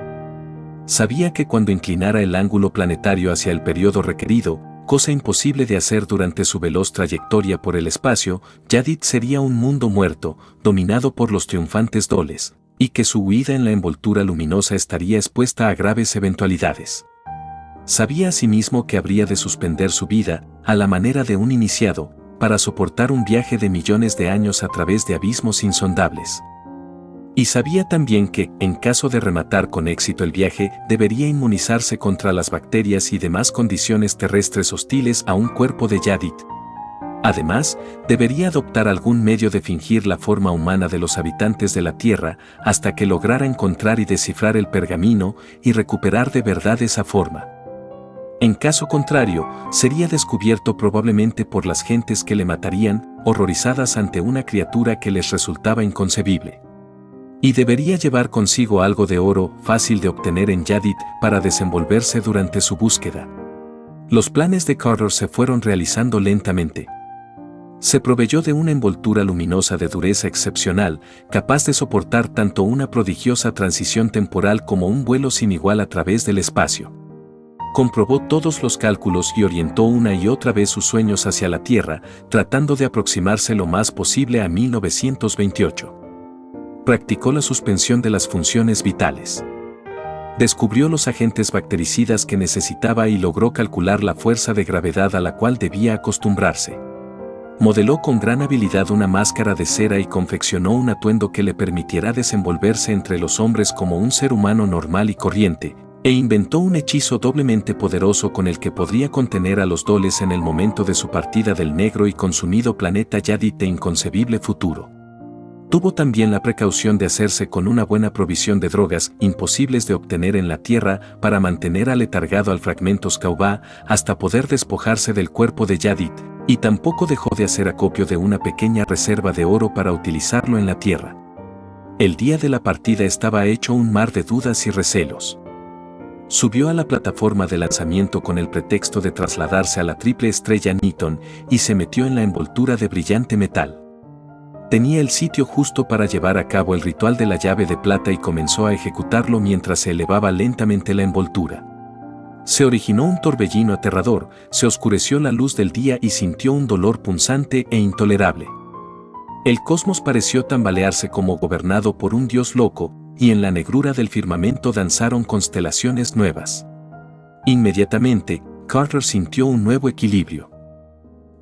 Sabía que cuando inclinara el ángulo planetario hacia el periodo requerido, cosa imposible de hacer durante su veloz trayectoria por el espacio, Yadid sería un mundo muerto, dominado por los triunfantes doles, y que su huida en la envoltura luminosa estaría expuesta a graves eventualidades. Sabía asimismo que habría de suspender su vida, a la manera de un iniciado, para soportar un viaje de millones de años a través de abismos insondables. Y sabía también que, en caso de rematar con éxito el viaje, debería inmunizarse contra las bacterias y demás condiciones terrestres hostiles a un cuerpo de Yadid. Además, debería adoptar algún medio de fingir la forma humana de los habitantes de la Tierra hasta que lograra encontrar y descifrar el pergamino y recuperar de verdad esa forma. En caso contrario, sería descubierto probablemente por las gentes que le matarían, horrorizadas ante una criatura que les resultaba inconcebible. Y debería llevar consigo algo de oro fácil de obtener en Yadid para desenvolverse durante su búsqueda. Los planes de Carter se fueron realizando lentamente. Se proveyó de una envoltura luminosa de dureza excepcional, capaz de soportar tanto una prodigiosa transición temporal como un vuelo sin igual a través del espacio. Comprobó todos los cálculos y orientó una y otra vez sus sueños hacia la Tierra, tratando de aproximarse lo más posible a 1928. Practicó la suspensión de las funciones vitales. Descubrió los agentes bactericidas que necesitaba y logró calcular la fuerza de gravedad a la cual debía acostumbrarse. Modeló con gran habilidad una máscara de cera y confeccionó un atuendo que le permitiera desenvolverse entre los hombres como un ser humano normal y corriente, e inventó un hechizo doblemente poderoso con el que podría contener a los doles en el momento de su partida del negro y consumido planeta Yadid de inconcebible futuro. Tuvo también la precaución de hacerse con una buena provisión de drogas imposibles de obtener en la Tierra para mantener aletargado al fragmento Skaubá hasta poder despojarse del cuerpo de Yadid, y tampoco dejó de hacer acopio de una pequeña reserva de oro para utilizarlo en la Tierra. El día de la partida estaba hecho un mar de dudas y recelos. Subió a la plataforma de lanzamiento con el pretexto de trasladarse a la triple estrella Newton y se metió en la envoltura de brillante metal. Tenía el sitio justo para llevar a cabo el ritual de la llave de plata y comenzó a ejecutarlo mientras se elevaba lentamente la envoltura. Se originó un torbellino aterrador, se oscureció la luz del día y sintió un dolor punzante e intolerable. El cosmos pareció tambalearse como gobernado por un dios loco, y en la negrura del firmamento danzaron constelaciones nuevas. Inmediatamente, Carter sintió un nuevo equilibrio.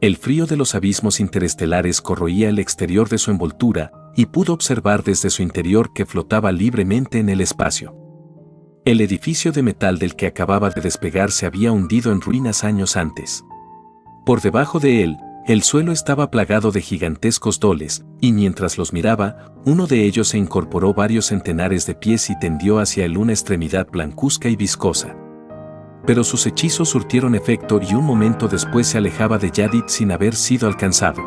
El frío de los abismos interestelares corroía el exterior de su envoltura, y pudo observar desde su interior que flotaba libremente en el espacio. El edificio de metal del que acababa de despegar se había hundido en ruinas años antes. Por debajo de él, el suelo estaba plagado de gigantescos doles, y mientras los miraba, uno de ellos se incorporó varios centenares de pies y tendió hacia él una extremidad blancuzca y viscosa. Pero sus hechizos surtieron efecto y un momento después se alejaba de Yadid sin haber sido alcanzado.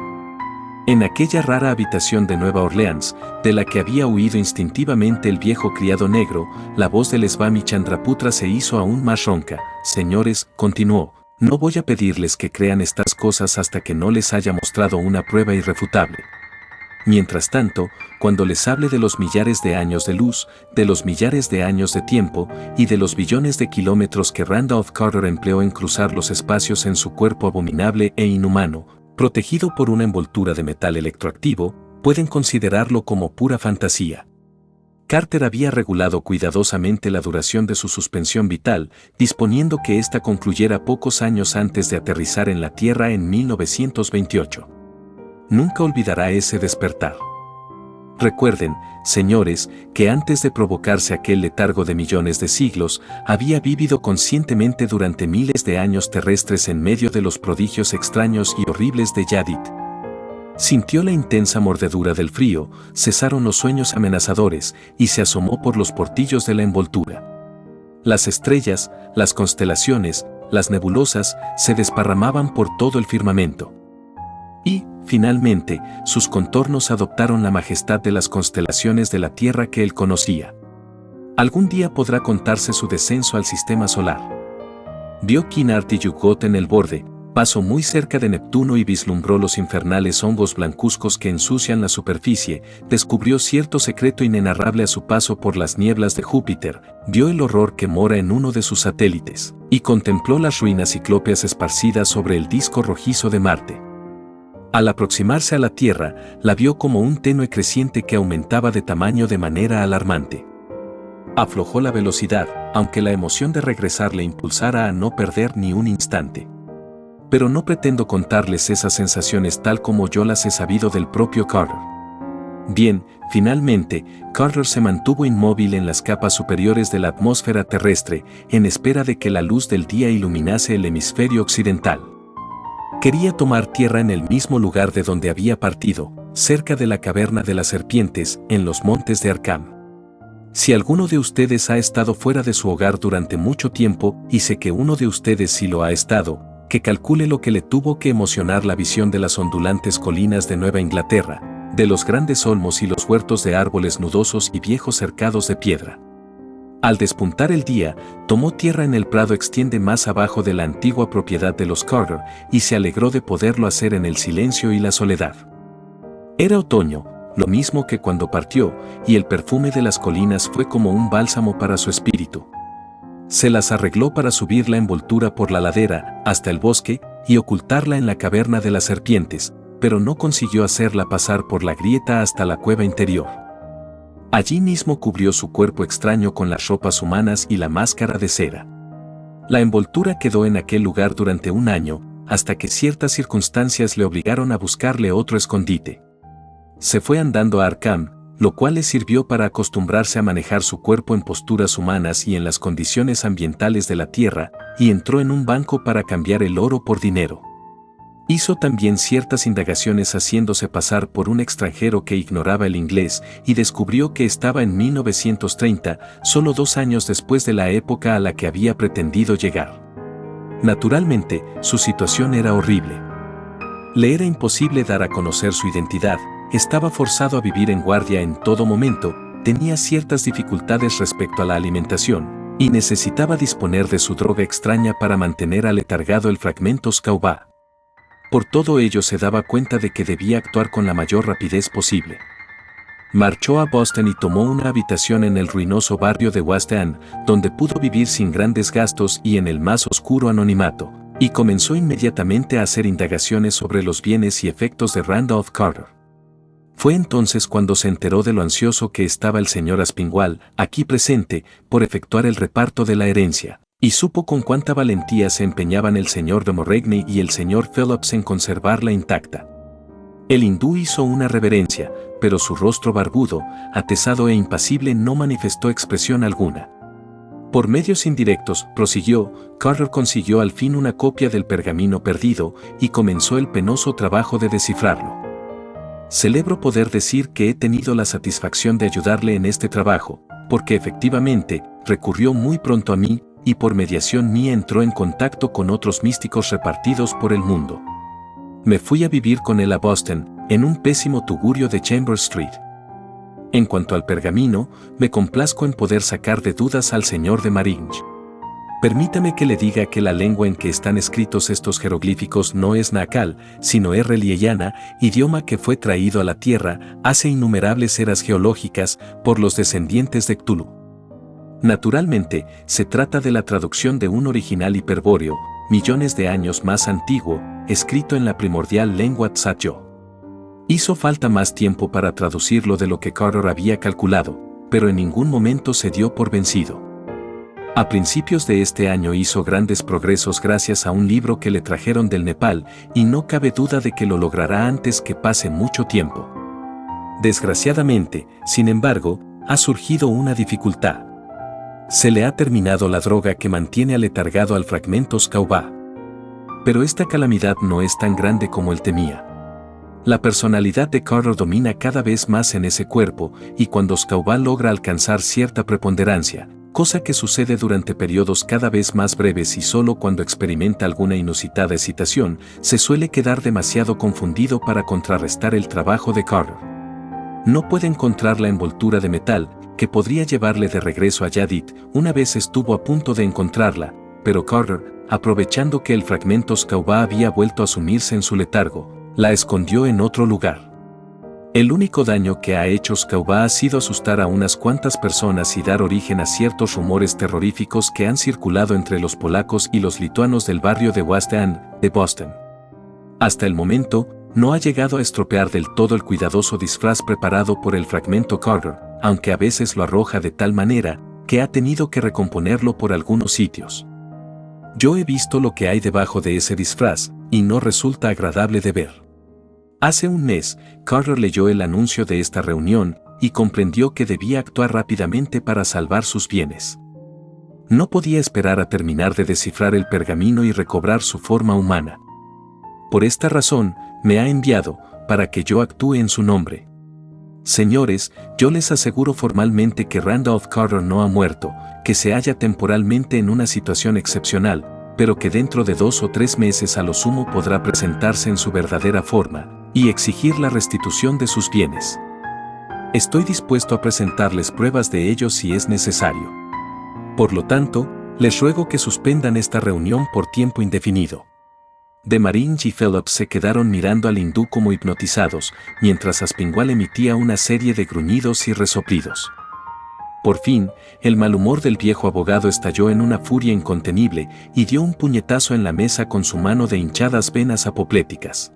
En aquella rara habitación de Nueva Orleans, de la que había huido instintivamente el viejo criado negro, la voz del Swami Chandraputra se hizo aún más ronca. Señores, continuó, no voy a pedirles que crean estas cosas hasta que no les haya mostrado una prueba irrefutable. Mientras tanto, cuando les hable de los millares de años de luz, de los millares de años de tiempo y de los billones de kilómetros que Randolph Carter empleó en cruzar los espacios en su cuerpo abominable e inhumano, protegido por una envoltura de metal electroactivo, pueden considerarlo como pura fantasía. Carter había regulado cuidadosamente la duración de su suspensión vital, disponiendo que ésta concluyera pocos años antes de aterrizar en la Tierra en 1928. Nunca olvidará ese despertar. Recuerden, señores, que antes de provocarse aquel letargo de millones de siglos, había vivido conscientemente durante miles de años terrestres en medio de los prodigios extraños y horribles de Yadid. Sintió la intensa mordedura del frío, cesaron los sueños amenazadores, y se asomó por los portillos de la envoltura. Las estrellas, las constelaciones, las nebulosas, se desparramaban por todo el firmamento. Y, finalmente, sus contornos adoptaron la majestad de las constelaciones de la Tierra que él conocía. Algún día podrá contarse su descenso al sistema solar. Vio Kinart y Yugot en el borde, Pasó muy cerca de Neptuno y vislumbró los infernales hongos blancuzcos que ensucian la superficie, descubrió cierto secreto inenarrable a su paso por las nieblas de Júpiter, vio el horror que mora en uno de sus satélites, y contempló las ruinas ciclópeas esparcidas sobre el disco rojizo de Marte. Al aproximarse a la Tierra, la vio como un tenue creciente que aumentaba de tamaño de manera alarmante. Aflojó la velocidad, aunque la emoción de regresar le impulsara a no perder ni un instante. Pero no pretendo contarles esas sensaciones tal como yo las he sabido del propio Carter. Bien, finalmente, Carter se mantuvo inmóvil en las capas superiores de la atmósfera terrestre, en espera de que la luz del día iluminase el hemisferio occidental. Quería tomar tierra en el mismo lugar de donde había partido, cerca de la caverna de las serpientes, en los montes de Arkham. Si alguno de ustedes ha estado fuera de su hogar durante mucho tiempo, y sé que uno de ustedes sí lo ha estado, que calcule lo que le tuvo que emocionar la visión de las ondulantes colinas de Nueva Inglaterra, de los grandes olmos y los huertos de árboles nudosos y viejos cercados de piedra. Al despuntar el día, tomó tierra en el prado extiende más abajo de la antigua propiedad de los Carter y se alegró de poderlo hacer en el silencio y la soledad. Era otoño, lo mismo que cuando partió, y el perfume de las colinas fue como un bálsamo para su espíritu. Se las arregló para subir la envoltura por la ladera, hasta el bosque, y ocultarla en la caverna de las serpientes, pero no consiguió hacerla pasar por la grieta hasta la cueva interior. Allí mismo cubrió su cuerpo extraño con las ropas humanas y la máscara de cera. La envoltura quedó en aquel lugar durante un año, hasta que ciertas circunstancias le obligaron a buscarle otro escondite. Se fue andando a Arkham, lo cual le sirvió para acostumbrarse a manejar su cuerpo en posturas humanas y en las condiciones ambientales de la Tierra, y entró en un banco para cambiar el oro por dinero. Hizo también ciertas indagaciones haciéndose pasar por un extranjero que ignoraba el inglés y descubrió que estaba en 1930, solo 2 años después de la época a la que había pretendido llegar. Naturalmente, su situación era horrible. Le era imposible dar a conocer su identidad, estaba forzado a vivir en guardia en todo momento, tenía ciertas dificultades respecto a la alimentación, y necesitaba disponer de su droga extraña para mantener aletargado el fragmento Scaubá. Por todo ello se daba cuenta de que debía actuar con la mayor rapidez posible. Marchó a Boston y tomó una habitación en el ruinoso barrio de West End, donde pudo vivir sin grandes gastos y en el más oscuro anonimato, y comenzó inmediatamente a hacer indagaciones sobre los bienes y efectos de Randolph Carter. Fue entonces cuando se enteró de lo ansioso que estaba el señor Aspinwall, aquí presente, por efectuar el reparto de la herencia, y supo con cuánta valentía se empeñaban el señor de Morregne y el señor Phillips en conservarla intacta. El hindú hizo una reverencia, pero su rostro barbudo, atezado e impasible no manifestó expresión alguna. Por medios indirectos, prosiguió, Carter consiguió al fin una copia del pergamino perdido y comenzó el penoso trabajo de descifrarlo. Celebro poder decir que he tenido la satisfacción de ayudarle en este trabajo, porque efectivamente, recurrió muy pronto a mí, y por mediación mía entró en contacto con otros místicos repartidos por el mundo. Me fui a vivir con él a Boston, en un pésimo tugurio de Chambers Street. En cuanto al pergamino, me complazco en poder sacar de dudas al señor de Maringe. Permítame que le diga que la lengua en que están escritos estos jeroglíficos no es nacal, sino errelieyana, idioma que fue traído a la tierra hace innumerables eras geológicas por los descendientes de Cthulhu. Naturalmente, se trata de la traducción de un original hiperbóreo, millones de años más antiguo, escrito en la primordial lengua Tzatyo. Hizo falta más tiempo para traducirlo de lo que Carter había calculado, pero en ningún momento se dio por vencido. A principios de este año hizo grandes progresos gracias a un libro que le trajeron del Nepal, y no cabe duda de que lo logrará antes que pase mucho tiempo. Desgraciadamente, sin embargo, ha surgido una dificultad. Se le ha terminado la droga que mantiene aletargado al fragmento Scaubá. Pero esta calamidad no es tan grande como él temía. La personalidad de Carter domina cada vez más en ese cuerpo, y cuando Scaubá logra alcanzar cierta preponderancia, cosa que sucede durante periodos cada vez más breves y solo cuando experimenta alguna inusitada excitación, se suele quedar demasiado confundido para contrarrestar el trabajo de Carter. No puede encontrar la envoltura de metal, que podría llevarle de regreso a Yadid. Una vez estuvo a punto de encontrarla, pero Carter, aprovechando que el fragmento Skauba había vuelto a sumirse en su letargo, la escondió en otro lugar. El único daño que ha hecho Skauba ha sido asustar a unas cuantas personas y dar origen a ciertos rumores terroríficos que han circulado entre los polacos y los lituanos del barrio de West End, de Boston. Hasta el momento, no ha llegado a estropear del todo el cuidadoso disfraz preparado por el fragmento Carter, aunque a veces lo arroja de tal manera que ha tenido que recomponerlo por algunos sitios. Yo he visto lo que hay debajo de ese disfraz, y no resulta agradable de ver. Hace un mes, Carter leyó el anuncio de esta reunión y comprendió que debía actuar rápidamente para salvar sus bienes. No podía esperar a terminar de descifrar el pergamino y recobrar su forma humana. Por esta razón, me ha enviado, para que yo actúe en su nombre. Señores, yo les aseguro formalmente que Randolph Carter no ha muerto, que se halla temporalmente en una situación excepcional, pero que dentro de 2 o 3 meses a lo sumo podrá presentarse en su verdadera forma y exigir la restitución de sus bienes. Estoy dispuesto a presentarles pruebas de ello si es necesario. Por lo tanto, les ruego que suspendan esta reunión por tiempo indefinido. Demarinch y Phillips se quedaron mirando al hindú como hipnotizados, mientras Aspinwall emitía una serie de gruñidos y resoplidos. Por fin, el mal humor del viejo abogado estalló en una furia incontenible y dio un puñetazo en la mesa con su mano de hinchadas venas apopléticas.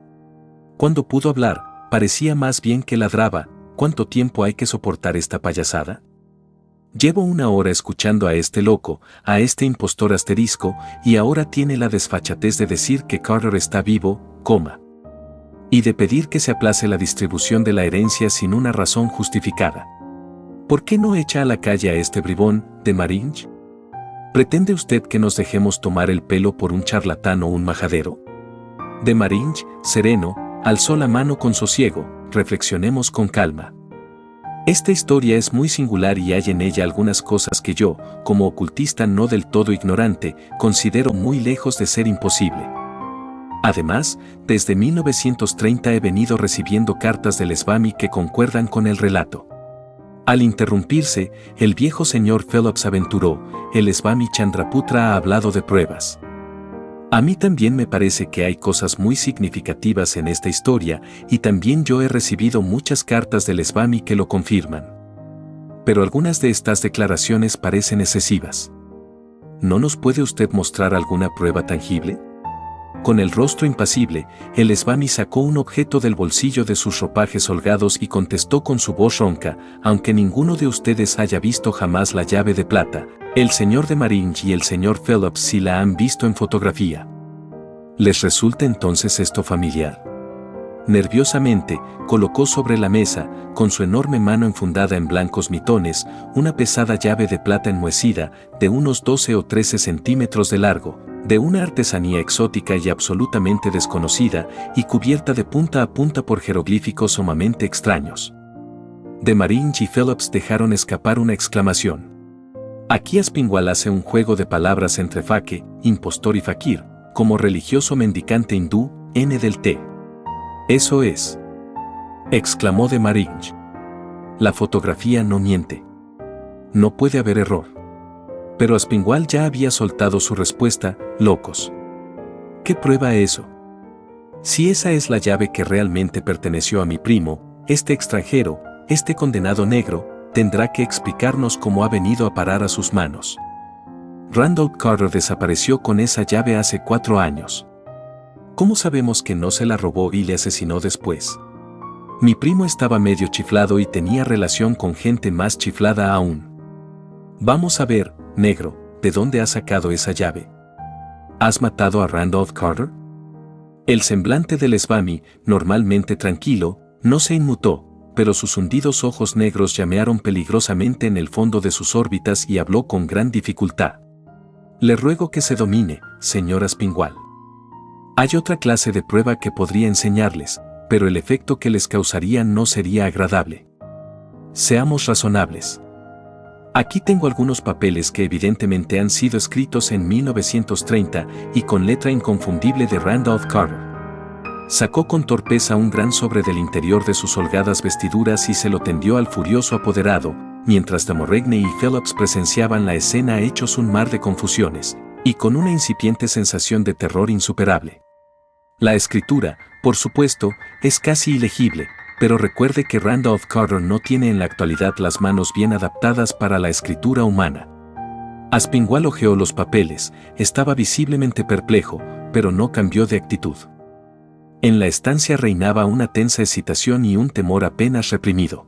Cuando pudo hablar, parecía más bien que ladraba. ¿Cuánto tiempo hay que soportar esta payasada? Llevo 1 hora escuchando a este loco, a este impostor asterisco, y ahora tiene la desfachatez de decir que Carter está vivo, y de pedir que se aplace la distribución de la herencia sin una razón justificada. ¿Por qué no echa a la calle a este bribón, Demarinch? ¿Pretende usted que nos dejemos tomar el pelo por un charlatán o un majadero? Demarinch, sereno, alzó la mano con sosiego. Reflexionemos con calma. Esta historia es muy singular y hay en ella algunas cosas que yo, como ocultista no del todo ignorante, considero muy lejos de ser imposible. Además, desde 1930 he venido recibiendo cartas del Swami que concuerdan con el relato. Al interrumpirse, el viejo señor Phillips aventuró, el Swami Chandraputra ha hablado de pruebas. A mí también me parece que hay cosas muy significativas en esta historia y también yo he recibido muchas cartas del Swami que lo confirman. Pero algunas de estas declaraciones parecen excesivas. ¿No nos puede usted mostrar alguna prueba tangible? Con el rostro impasible, el Swami sacó un objeto del bolsillo de sus ropajes holgados y contestó con su voz ronca, aunque ninguno de ustedes haya visto jamás la llave de plata, el señor Demarinch y el señor Phillips sí la han visto en fotografía. ¿Les resulta entonces esto familiar? Nerviosamente, colocó sobre la mesa, con su enorme mano enfundada en blancos mitones, una pesada llave de plata enmohecida, de unos 12 o 13 centímetros de largo, de una artesanía exótica y absolutamente desconocida, y cubierta de punta a punta por jeroglíficos sumamente extraños. Demarinch y Phillips dejaron escapar una exclamación. Aquí Aspinwall hace un juego de palabras entre faqih, impostor y fakir, como religioso mendicante hindú, N del T. Eso es, exclamó Demarinch. La fotografía no miente. No puede haber error. Pero Aspinwall ya había soltado su respuesta, locos. ¿Qué prueba eso? Si esa es la llave que realmente perteneció a mi primo, este extranjero, este condenado negro, tendrá que explicarnos cómo ha venido a parar a sus manos. Randolph Carter desapareció con esa llave hace 4 años. ¿Cómo sabemos que no se la robó y le asesinó después? Mi primo estaba medio chiflado y tenía relación con gente más chiflada aún. Vamos a ver, negro, ¿de dónde has sacado esa llave? ¿Has matado a Randolph Carter? El semblante del Swami, normalmente tranquilo, no se inmutó, pero sus hundidos ojos negros llamearon peligrosamente en el fondo de sus órbitas y habló con gran dificultad. Le ruego que se domine, señor Aspinwall. Hay otra clase de prueba que podría enseñarles, pero el efecto que les causaría no sería agradable. Seamos razonables. Aquí tengo algunos papeles que evidentemente han sido escritos en 1930 y con letra inconfundible de Randolph Carter. Sacó con torpeza un gran sobre del interior de sus holgadas vestiduras y se lo tendió al furioso apoderado, mientras Damoregne y Phillips presenciaban la escena hechos un mar de confusiones, y con una incipiente sensación de terror insuperable. La escritura, por supuesto, es casi ilegible, pero recuerde que Randolph Carter no tiene en la actualidad las manos bien adaptadas para la escritura humana. Aspinwall hojeó los papeles, estaba visiblemente perplejo, pero no cambió de actitud. En la estancia reinaba una tensa excitación y un temor apenas reprimido.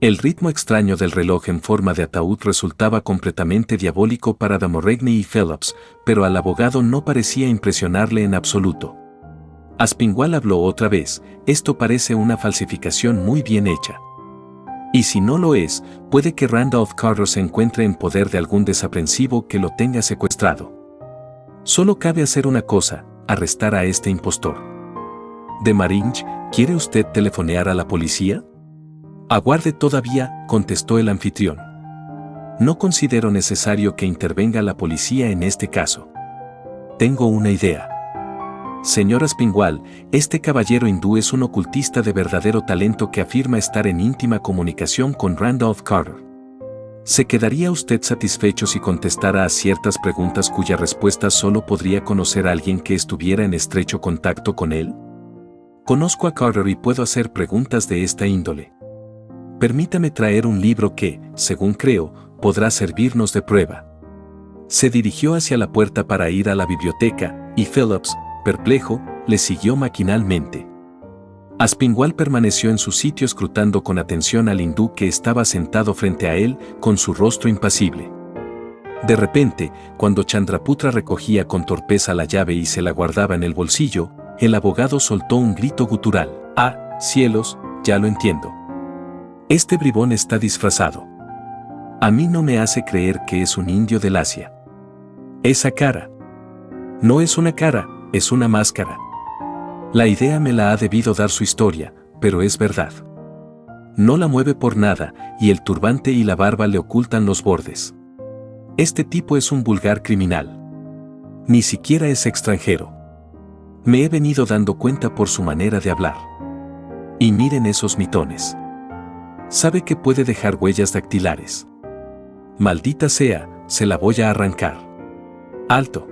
El ritmo extraño del reloj en forma de ataúd resultaba completamente diabólico para Damorregne y Phelps, pero al abogado no parecía impresionarle en absoluto. Aspinwall habló otra vez: esto parece una falsificación muy bien hecha. Y si no lo es, puede que Randolph Carter se encuentre en poder de algún desaprensivo que lo tenga secuestrado. Solo cabe hacer una cosa: arrestar a este impostor. Desmarais, ¿quiere usted telefonear a la policía? Aguarde todavía, contestó el anfitrión. No considero necesario que intervenga la policía en este caso. Tengo una idea. Señor Aspinwall, este caballero hindú es un ocultista de verdadero talento que afirma estar en íntima comunicación con Randolph Carter. ¿Se quedaría usted satisfecho si contestara a ciertas preguntas cuya respuesta solo podría conocer alguien que estuviera en estrecho contacto con él? Conozco a Carter y puedo hacer preguntas de esta índole. Permítame traer un libro que, según creo, podrá servirnos de prueba. Se dirigió hacia la puerta para ir a la biblioteca, y Phelps, perplejo, le siguió maquinalmente. Aspinwall permaneció en su sitio escrutando con atención al hindú que estaba sentado frente a él, con su rostro impasible. De repente, cuando Chandraputra recogía con torpeza la llave y se la guardaba en el bolsillo, el abogado soltó un grito gutural. ¡Ah, cielos, ya lo entiendo! Este bribón está disfrazado. A mí no me hace creer que es un indio del Asia. Esa cara. No es una cara, es una máscara. La idea me la ha debido dar su historia, pero es verdad. No la mueve por nada, y el turbante y la barba le ocultan los bordes. Este tipo es un vulgar criminal. Ni siquiera es extranjero. Me he venido dando cuenta por su manera de hablar. Y miren esos mitones. Sabe que puede dejar huellas dactilares. Maldita sea, se la voy a arrancar. ¡Alto!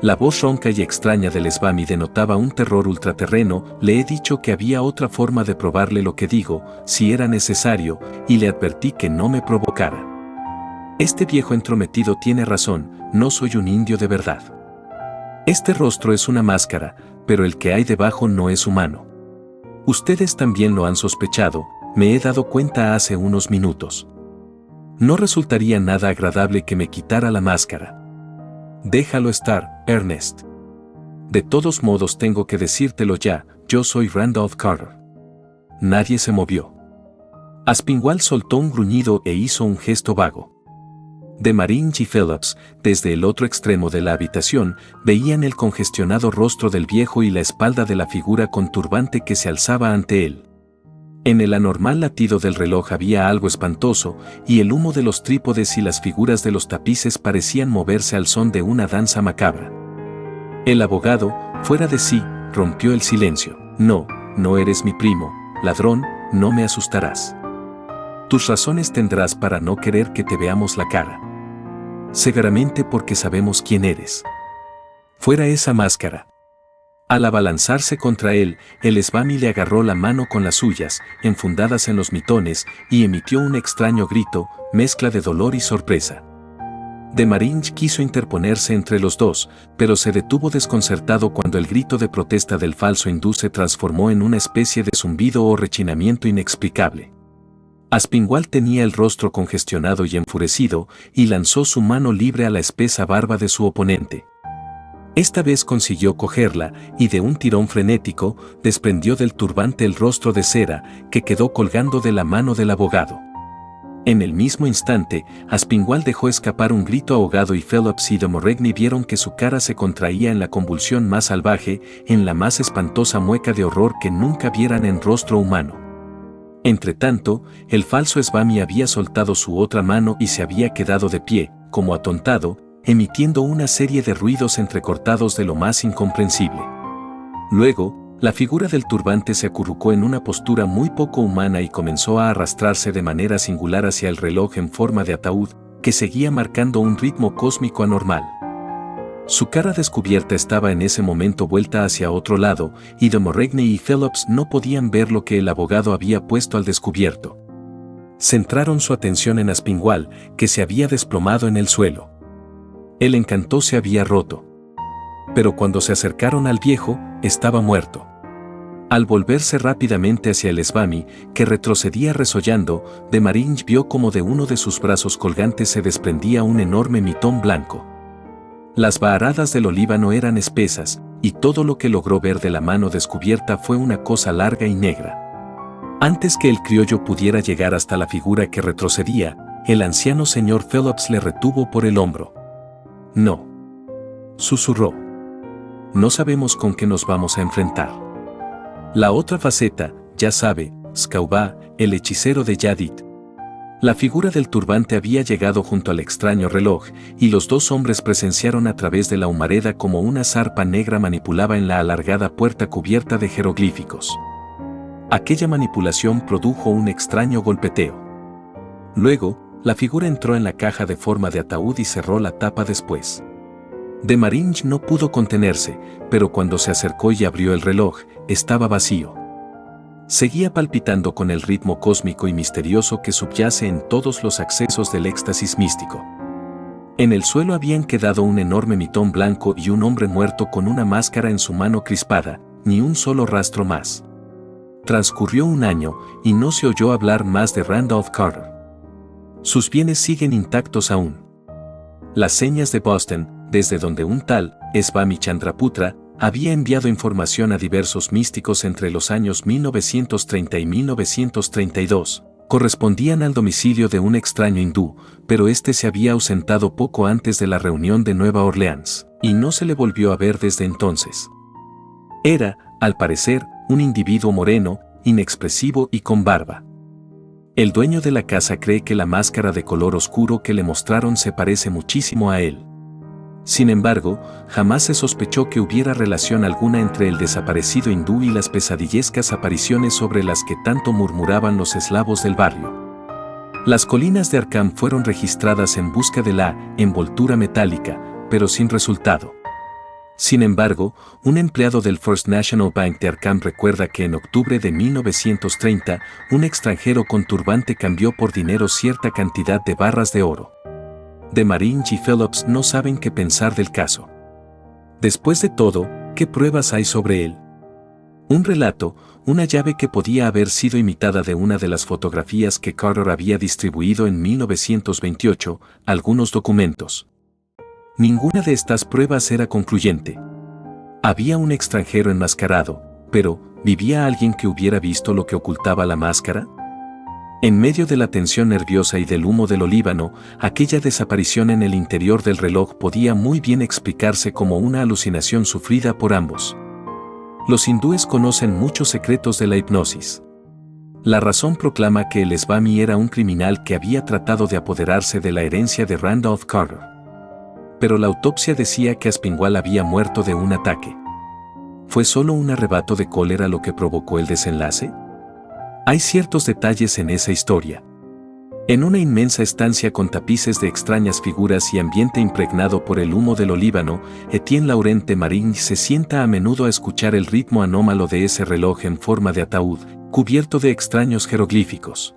La voz ronca y extraña del Svami denotaba un terror ultraterreno. Le he dicho que había otra forma de probarle lo que digo, si era necesario, y le advertí que no me provocara. Este viejo entrometido tiene razón, no soy un indio de verdad. Este rostro es una máscara, pero el que hay debajo no es humano. Ustedes también lo han sospechado, me he dado cuenta hace unos minutos. No resultaría nada agradable que me quitara la máscara. Déjalo estar, Ernest. De todos modos tengo que decírtelo ya, yo soy Randolph Carter. Nadie se movió. Aspinwall soltó un gruñido e hizo un gesto vago. Desmarais y Phelps, desde el otro extremo de la habitación, veían el congestionado rostro del viejo y la espalda de la figura con turbante que se alzaba ante él. En el anormal latido del reloj había algo espantoso, y el humo de los trípodes y las figuras de los tapices parecían moverse al son de una danza macabra. El abogado, fuera de sí, rompió el silencio. No, no eres mi primo, ladrón, no me asustarás. Tus razones tendrás para no querer que te veamos la cara. Seguramente porque sabemos quién eres. Fuera esa máscara. Al abalanzarse contra él, el Svami le agarró la mano con las suyas, enfundadas en los mitones, y emitió un extraño grito, mezcla de dolor y sorpresa. Desmarais quiso interponerse entre los dos, pero se detuvo desconcertado cuando el grito de protesta del falso hindú se transformó en una especie de zumbido o rechinamiento inexplicable. Aspinwall tenía el rostro congestionado y enfurecido, y lanzó su mano libre a la espesa barba de su oponente. Esta vez consiguió cogerla, y de un tirón frenético, desprendió del turbante el rostro de cera, que quedó colgando de la mano del abogado. En el mismo instante, Aspinwall dejó escapar un grito ahogado y Phelps y Damorregne vieron que su cara se contraía en la convulsión más salvaje, en la más espantosa mueca de horror que nunca vieran en rostro humano. Entretanto, el falso Svami había soltado su otra mano y se había quedado de pie, como atontado, emitiendo una serie de ruidos entrecortados de lo más incomprensible. Luego, la figura del turbante se acurrucó en una postura muy poco humana y comenzó a arrastrarse de manera singular hacia el reloj en forma de ataúd, que seguía marcando un ritmo cósmico anormal. Su cara descubierta estaba en ese momento vuelta hacia otro lado, y de Morrigney y Phillips no podían ver lo que el abogado había puesto al descubierto. Centraron su atención en Aspinwall, que se había desplomado en el suelo. El encanto se había roto. Pero cuando se acercaron al viejo, estaba muerto. Al volverse rápidamente hacia el Svami, que retrocedía resollando, de Marine vio como de uno de sus brazos colgantes se desprendía un enorme mitón blanco. Las varadas del olíbano eran espesas, y todo lo que logró ver de la mano descubierta fue una cosa larga y negra. Antes que el criollo pudiera llegar hasta la figura que retrocedía, el anciano señor Phillips le retuvo por el hombro. «No», susurró. «No sabemos con qué nos vamos a enfrentar. La otra faceta, ya sabe, Skauba, el hechicero de Yadit». La figura del turbante había llegado junto al extraño reloj, y los dos hombres presenciaron a través de la humareda como una zarpa negra manipulaba en la alargada puerta cubierta de jeroglíficos. Aquella manipulación produjo un extraño golpeteo. Luego, la figura entró en la caja de forma de ataúd y cerró la tapa después. De Marine no pudo contenerse, pero cuando se acercó y abrió el reloj, estaba vacío. Seguía palpitando con el ritmo cósmico y misterioso que subyace en todos los accesos del éxtasis místico. En el suelo habían quedado un enorme mitón blanco y un hombre muerto con una máscara en su mano crispada, ni un solo rastro más. Transcurrió un año y no se oyó hablar más de Randolph Carter. Sus bienes siguen intactos aún. Las señas de Boston, desde donde un tal Svami Chandraputra había enviado información a diversos místicos entre los años 1930 y 1932, correspondían al domicilio de un extraño hindú, pero este se había ausentado poco antes de la reunión de Nueva Orleans, y no se le volvió a ver desde entonces. Era, al parecer, un individuo moreno, inexpresivo y con barba. El dueño de la casa cree que la máscara de color oscuro que le mostraron se parece muchísimo a él. Sin embargo, jamás se sospechó que hubiera relación alguna entre el desaparecido hindú y las pesadillescas apariciones sobre las que tanto murmuraban los eslavos del barrio. Las colinas de Arkham fueron registradas en busca de la envoltura metálica, pero sin resultado. Sin embargo, un empleado del First National Bank de Arkham recuerda que en octubre de 1930, un extranjero con turbante cambió por dinero cierta cantidad de barras de oro. De Marine y Phillips no saben qué pensar del caso. Después de todo, ¿qué pruebas hay sobre él? Un relato, una llave que podía haber sido imitada de una de las fotografías que Carter había distribuido en 1928, algunos documentos. Ninguna de estas pruebas era concluyente. Había un extranjero enmascarado, pero ¿vivía alguien que hubiera visto lo que ocultaba la máscara? En medio de la tensión nerviosa y del humo del olíbano, aquella desaparición en el interior del reloj podía muy bien explicarse como una alucinación sufrida por ambos. Los hindúes conocen muchos secretos de la hipnosis. La razón proclama que el Svami era un criminal que había tratado de apoderarse de la herencia de Randolph Carter. Pero la autopsia decía que Aspinwall había muerto de un ataque. ¿Fue solo un arrebato de cólera lo que provocó el desenlace? Hay ciertos detalles en esa historia. En una inmensa estancia con tapices de extrañas figuras y ambiente impregnado por el humo del olíbano, Etienne Laurent de Marine se sienta a menudo a escuchar el ritmo anómalo de ese reloj en forma de ataúd, cubierto de extraños jeroglíficos.